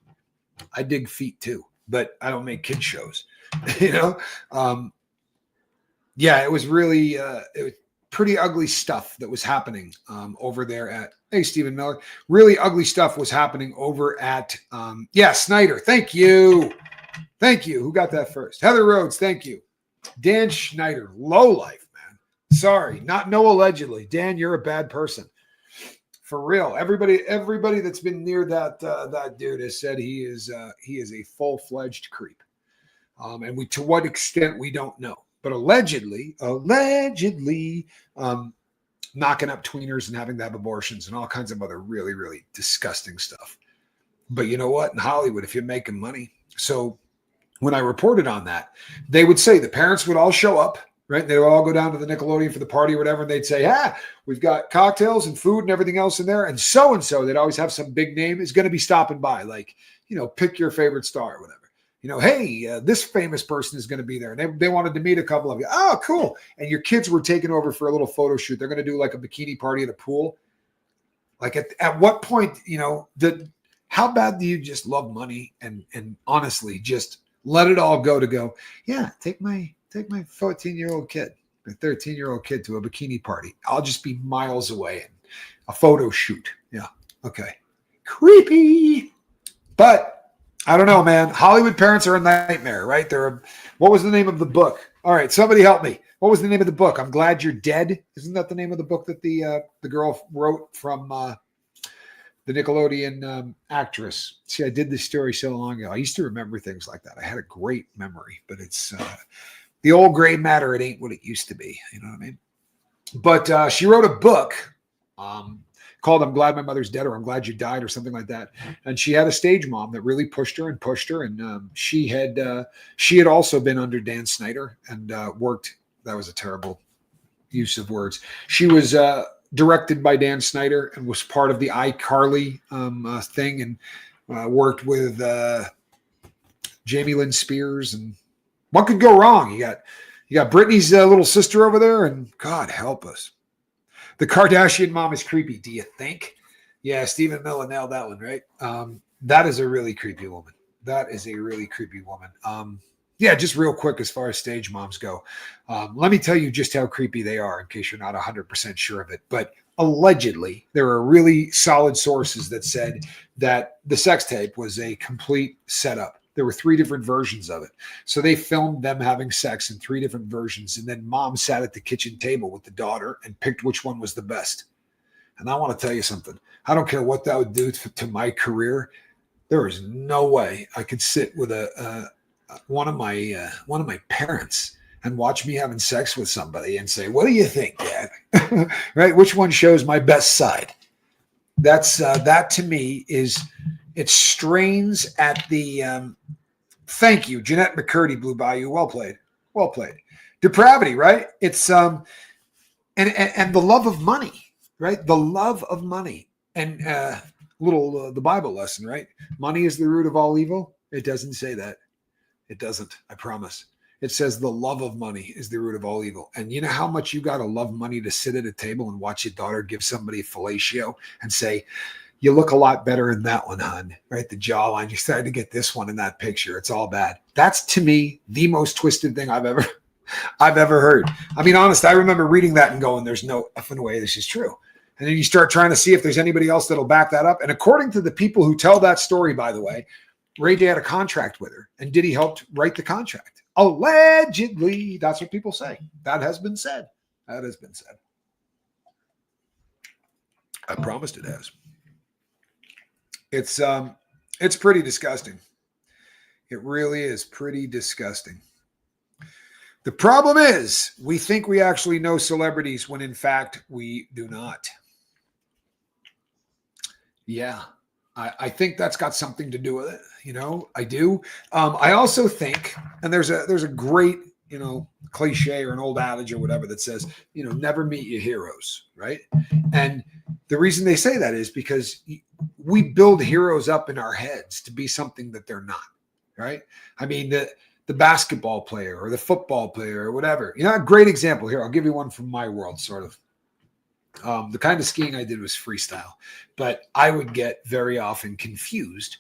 I dig Feet too, but I don't make kid shows. You know. Yeah, it was really it was pretty ugly stuff that was happening over there at Stephen Miller. Really ugly stuff was happening over at Snyder. Thank you. Who got that first? Heather Rhodes. Thank you. Dan Schneider. Low life, man. Sorry, not no allegedly. Dan, you're a bad person. For real. Everybody that's been near that dude has said he is a full-fledged creep. And to what extent we don't know. But allegedly, knocking up tweeners and having to have abortions and all kinds of other really, really disgusting stuff. But you know what? In Hollywood, if you're making money. So when I reported on that, they would say the parents would all show up, right? They would all go down to the Nickelodeon for the party or whatever. And they'd say, we've got cocktails and food and everything else in there. And so, they'd always have some big name is going to be stopping by. Like, pick your favorite star or whatever. Hey, this famous person is going to be there. And they wanted to meet a couple of you. Oh, cool. And your kids were taken over for a little photo shoot. They're going to do like a bikini party at a pool. Like at what point, how bad do you just love money and honestly just let it all go? Yeah, take my 14-year-old kid, my 13-year-old kid to a bikini party. I'll just be miles away and a photo shoot. Yeah. Okay. Creepy. But I don't know, man. Hollywood parents are a nightmare, right? What was the name of the book? All right, somebody help me. What was the name of the book? I'm Glad You're Dead. Isn't that the name of the book that the girl wrote from the Nickelodeon actress? See, I did this story so long ago. I used to remember things like that. I had a great memory, but it's the old gray matter. It ain't what it used to be. You know what I mean? But she wrote a book called I'm Glad My Mother's Dead or I'm Glad You Died or something like that. And she had a stage mom that really pushed her. And she had also been under Dan Snyder and worked. That was a terrible use of words. She was directed by Dan Snyder and was part of the iCarly thing and worked with Jamie Lynn Spears. And what could go wrong? You got Britney's little sister over there, and God help us. The Kardashian mom is creepy. Do you think? Yeah, Stephen Miller nailed that one, right? That is a really creepy woman. Yeah, just real quick as far as stage moms go. Let me tell you just how creepy they are in case you're not 100% sure of it. But allegedly, there are really solid sources that said that the sex tape was a complete setup. There were 3 different versions of it. So they filmed them having sex in 3 different versions. And then mom sat at the kitchen table with the daughter and picked which one was the best. And I want to tell you something. I don't care what that would do to my career. There is no way I could sit with one of my parents and watch me having sex with somebody and say, "What do you think, Dad?" Right? Which one shows my best side? That's that to me is it strains at the. Thank you, Jeanette McCurdy, Blue Bayou. Well played. Depravity, right? It's and the love of money, right? The love of money and the Bible lesson, right? Money is the root of all evil. It doesn't say that. It doesn't. I promise. It says the love of money is the root of all evil. And you know how much you got to love money to sit at a table and watch your daughter give somebody fellatio and say, "You look a lot better in that one, hon," right? The jawline. You started to get this one in that picture. It's all bad. That's to me the most twisted thing I've ever heard. I mean, honest, I remember reading that and going, "There's no effing way this is true." And then you start trying to see if there's anybody else that'll back that up. And according to the people who tell that story, by the way, Ray J had a contract with her, and Diddy helped write the contract. Allegedly, that's what people say. That has been said. That has been said. I promised it has. It's pretty disgusting. It really is pretty disgusting. The problem is we think we actually know celebrities when in fact we do not. Yeah, I think that's got something to do with it. You know, I do. I also think, and there's a great, you know, cliche or an old adage or whatever that says, you know, never meet your heroes, right? And the reason they say that is because we build heroes up in our heads to be something that they're not, right? I mean, the basketball player or the football player or whatever. You know, a great example here. I'll give you one from my world, sort of. The kind of skiing I did was freestyle, but I would get very often confused,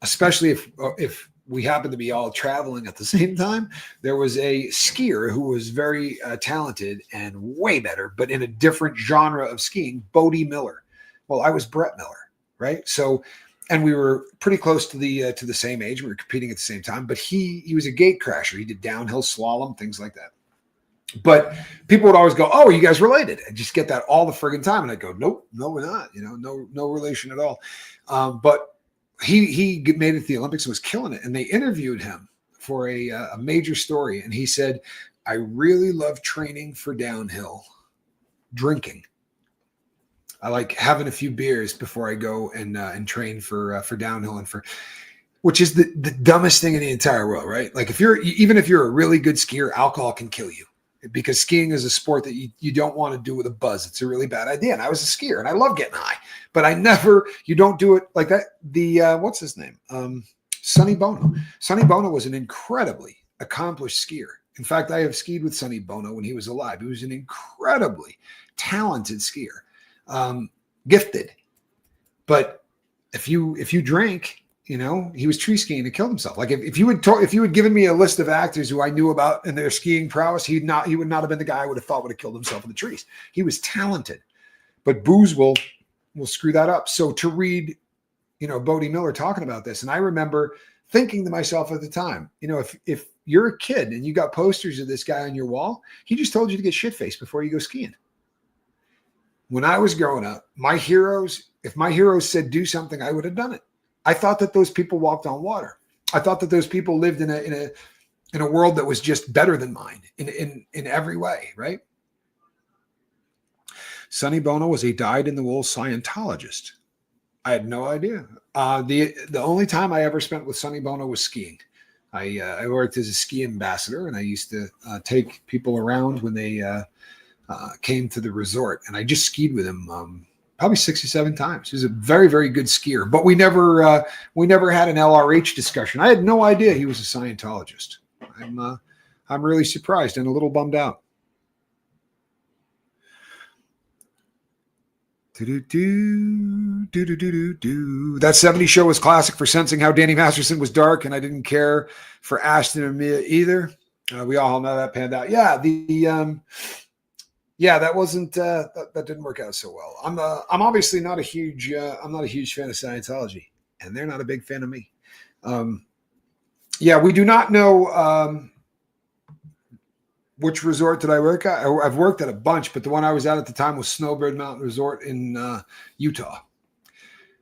especially if we happened to be all traveling at the same time. There was a skier who was very talented and way better, but in a different genre of skiing, Bodie Miller. Well, I was Brett Miller, right? So, and we were pretty close to the same age. We were competing at the same time, but he was a gate crasher. He did downhill slalom, things like that. But people would always go, "Oh, are you guys related?" And just get that all the friggin' time. And I'd go, "Nope, no, we're not. You know, no relation at all." But he made it to the Olympics and was killing it. And they interviewed him for a major story, and he said, "I really love training for downhill, drinking. I like having a few beers before I go and train for downhill and for." Which is the dumbest thing in the entire world, right? Like even if you're a really good skier, alcohol can kill you. Because skiing is a sport that you don't want to do with a buzz. It's a really bad idea. And I was a skier and I love getting high, but you don't do it like that. What's his name? Sonny Bono. Sonny Bono was an incredibly accomplished skier. In fact, I have skied with Sonny Bono when he was alive. He was an incredibly talented skier, gifted. But if you drank, you know, he was tree skiing and killed himself. Like if you had given me a list of actors who I knew about and their skiing prowess, he would not have been the guy I would have thought would have killed himself in the trees. He was talented, but booze will screw that up. So to read, you know, Bodie Miller talking about this, and I remember thinking to myself at the time, you know, if you're a kid and you got posters of this guy on your wall, he just told you to get shit-faced before you go skiing. When I was growing up, if my heroes said do something, I would have done it. I thought that those people walked on water. I thought that those people lived in a world that was just better than mine in every way, right? Sonny Bono was a dyed-in-the-wool Scientologist. I had no idea. The only time I ever spent with Sonny Bono was skiing. I worked as a ski ambassador, and I used to take people around when they came to the resort, and I just skied with him probably 6 or 7 times. He was a very, very good skier, but we never had an LRH discussion. I had no idea he was a Scientologist. I'm really surprised and a little bummed out. That 70s show was classic for sensing how Danny Masterson was dark, and I didn't care for Ashton or Mia either. We all know that panned out. Yeah, that wasn't that didn't work out so well. I'm obviously not a huge fan of Scientology, and they're not a big fan of me. We do not know which resort did I work at. I've worked at a bunch, but the one I was at the time was Snowbird Mountain Resort in Utah.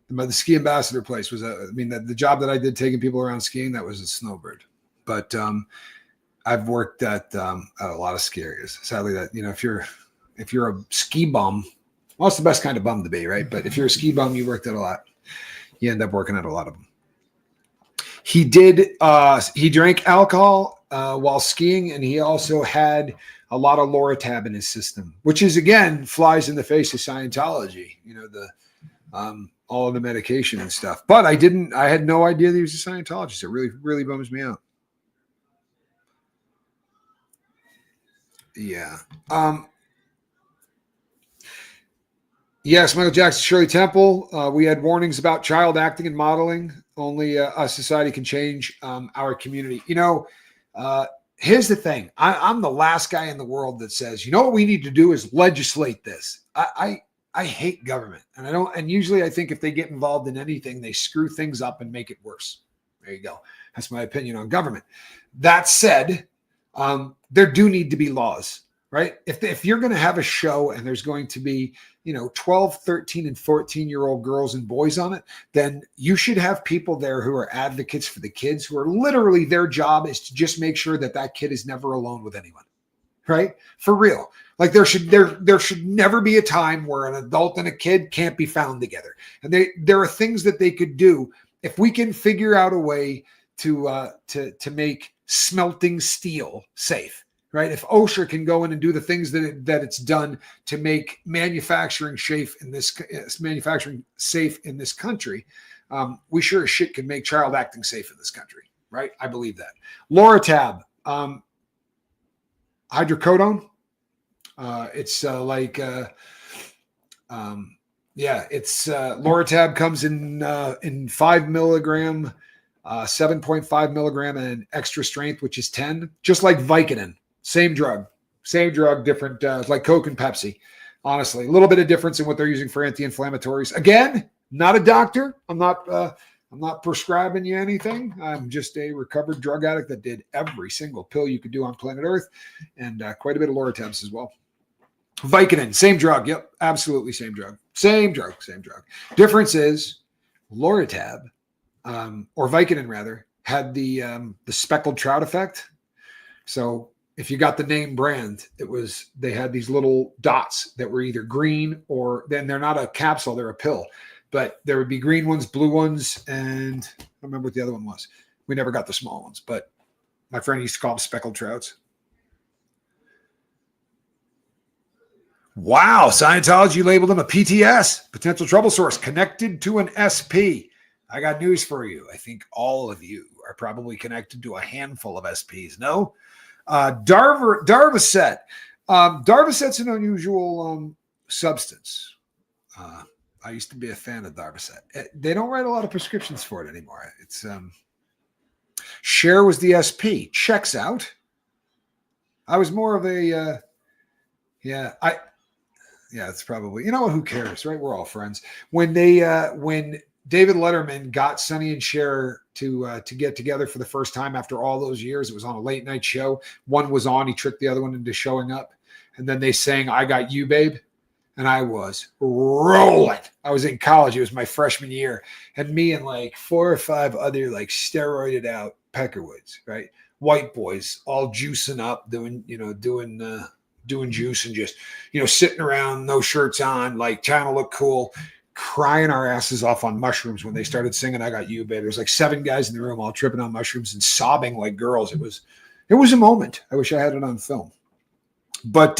The ski ambassador place was the job that I did taking people around skiing, that was a Snowbird. But I've worked at a lot of ski areas. Sadly, that, you know, if you're a ski bum, well, it's the best kind of bum to be, right? But if you're a ski bum, you worked at a lot. You end up working at a lot of them. He drank alcohol while skiing, and he also had a lot of Loratab in his system, which is, again, flies in the face of Scientology, you know, all of the medication and stuff. But I had no idea that he was a Scientologist. It really, really bums me out. Yeah. Yes, Michael Jackson, Shirley Temple. We had warnings about child acting and modeling. Only a society can change our community. You know, here's the thing. I'm the last guy in the world that says, you know what we need to do is legislate this. I I hate government, and I don't. And usually, I think if they get involved in anything, they screw things up and make it worse. There you go. That's my opinion on government. That said, there do need to be laws, right? If you're going to have a show and there's going to be, 12, 13, and 14-year-old girls and boys on it, then you should have people there who are advocates for the kids, who are literally, their job is to just make sure that that kid is never alone with anyone, right? For real. Like there should never be a time where an adult and a kid can't be found together. And there are things that they could do if we can figure out a way to make smelting steel safe, right? If OSHA can go in and do the things that it's done to make manufacturing safe in this country, we sure as shit can make child acting safe in this country, right? I believe that. Loratab, hydrocodone. It's Loratab comes in 5 milligram, 7.5 milligram, and extra strength, which is 10, just like Vicodin. Same drug, different, like Coke and Pepsi. Honestly, a little bit of difference in what they're using for anti-inflammatories. Again, not a doctor. I'm not prescribing you anything. I'm just a recovered drug addict that did every single pill you could do on planet Earth, and quite a bit of Loratabs as well. Vicodin, same drug. Yep, absolutely same drug. Same drug. Difference is Loratab, or Vicodin rather, had the speckled trout effect. So if you got the name brand, they had these little dots that were either green, or then they're not a capsule, they're a pill. But there would be green ones, blue ones, and I don't remember what the other one was. We never got the small ones, but my friend used to call them speckled trouts. Wow, Scientology labeled him a PTS, potential trouble source, connected to an SP. I got news for you. I think all of you are probably connected to a handful of SPs. No? Darvocet. Darvocet's an unusual substance. I used to be a fan of Darvocet. They don't write a lot of prescriptions for it anymore. It's Share was the SP. Checks out. I was more of a it's probably, who cares, right? We're all friends. When David Letterman got Sonny and Cher to get together for the first time after all those years, it was on a late night show. One was on, he tricked the other one into showing up, and then they sang "I Got You, Babe," and I was rolling. I was in college. It was my freshman year, and me and like 4 or 5 other like steroided out Peckerwoods, right? White boys all juicing up, doing juice and just, sitting around, no shirts on, like trying to look cool, crying our asses off on mushrooms when they started singing "I Got You, Babe." There was like 7 guys in the room all tripping on mushrooms and sobbing like girls. It was a moment. I wish I had it on film. But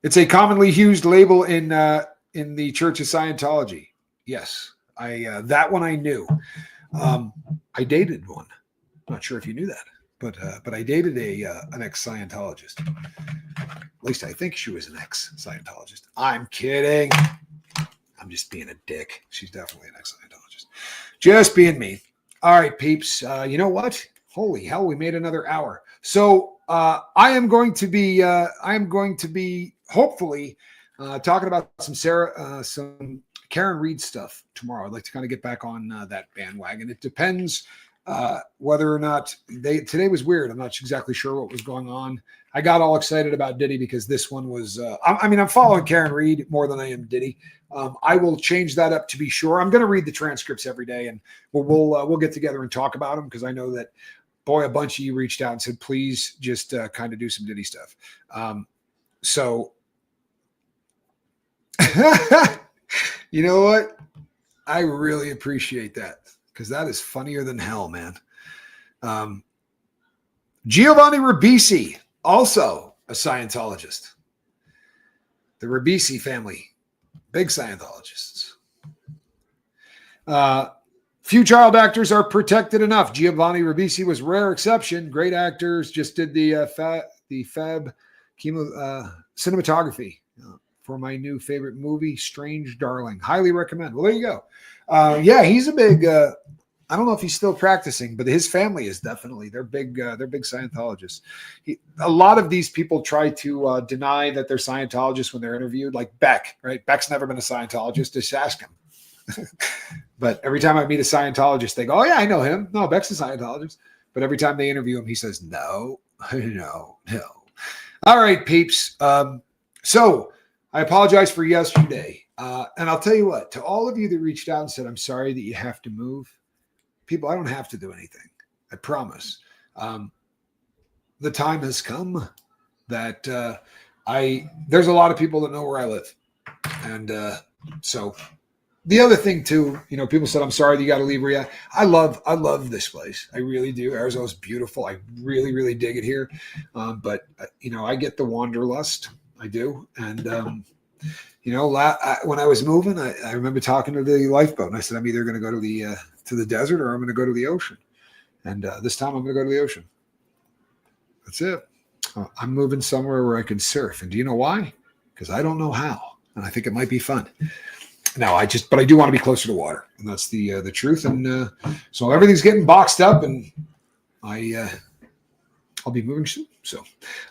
it's a commonly used label in the Church of Scientology. Yes, that one I knew. I dated one. I'm not sure if you knew that. But I dated an ex-Scientologist. At least I think she was an ex-Scientologist. I'm kidding. I'm just being a dick. She's definitely an ex-Scientologist. Just being me. All right, peeps. You know what? Holy hell, we made another hour. So I am going to be hopefully talking about some Karen Read stuff tomorrow. I'd like to kind of get back on that bandwagon. It depends whether or not today was weird. I'm not exactly sure what was going on. I got all excited about Diddy because this one was, I'm following Karen Read more than I am Diddy. I will change that up to be sure. I'm going to read the transcripts every day, and we'll get together and talk about them, because I know that, boy, a bunch of you reached out and said, please just kind of do some Diddy stuff. So you know what? I really appreciate that, because that is funnier than hell, man. Giovanni Ribisi, also a Scientologist. The Ribisi family, big Scientologists. Few child actors are protected enough. Giovanni Ribisi was rare exception. Great actors, just did the fab cinematography for my new favorite movie, Strange Darling. Highly recommend. Well, there you go. Yeah, he's a big, I don't know if he's still practicing, but his family is definitely. They're big Scientologists. A lot of these people try to deny that they're Scientologists when they're interviewed, like Beck, right? Beck's never been a Scientologist. Just ask him. But every time I meet a Scientologist, they go, "Oh yeah, I know him. No, Beck's a Scientologist." But every time they interview him, he says, "No, no, no." All right, peeps. So I apologize for yesterday, and I'll tell you what. To all of you that reached out and said, "I'm sorry that you have to move," people, I don't have to do anything. I promise. The time has come that there's a lot of people that know where I live, and so. The other thing too, people said, "I'm sorry that you got to leave where you." I love this place. I really do. Arizona's beautiful. I really, really dig it here. But I get the wanderlust. I do. And when I was moving, I remember talking to the lifeboat, and I said, "I'm either going to go to the desert or I'm going to go to the ocean." And this time, I'm going to go to the ocean. That's it. I'm moving somewhere where I can surf. And do you know why? Because I don't know how, and I think it might be fun. No, but I do want to be closer to water, and that's the truth. And so everything's getting boxed up, and I'll be moving soon. So,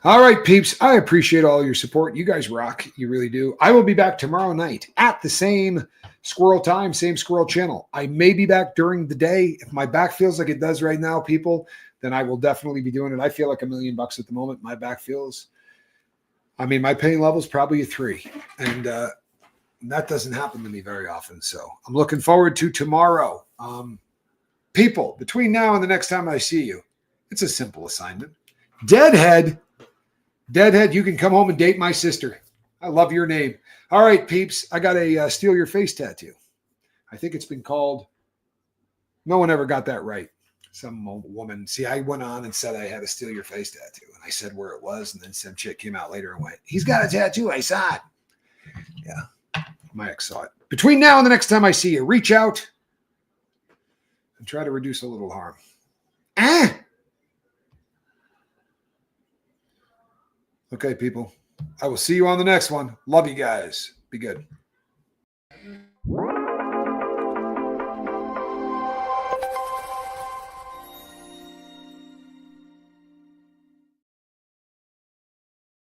all right, peeps, I appreciate all your support. You guys rock. You really do. I will be back tomorrow night at the same squirrel time, same squirrel channel. I may be back during the day. If my back feels like it does right now, people, then I will definitely be doing it. I feel like $1 million at the moment. My back feels, my pain level is probably a 3. And, that doesn't happen to me very often. So I'm looking forward to tomorrow. People, between now and the next time I see you, it's a simple assignment. Deadhead, you can come home and date my sister. I love your name. All right, peeps, I got a steal your face tattoo. I think it's been called, no one ever got that right. Some woman, I went on and said I had a steal your face tattoo. And I said where it was. And then some chick came out later and went, "He's got a tattoo. I saw it." Yeah. My ex saw it. Between now and the next time I see you, reach out and try to reduce a little harm. Okay, people. I will see you on the next one. Love you guys. Be good.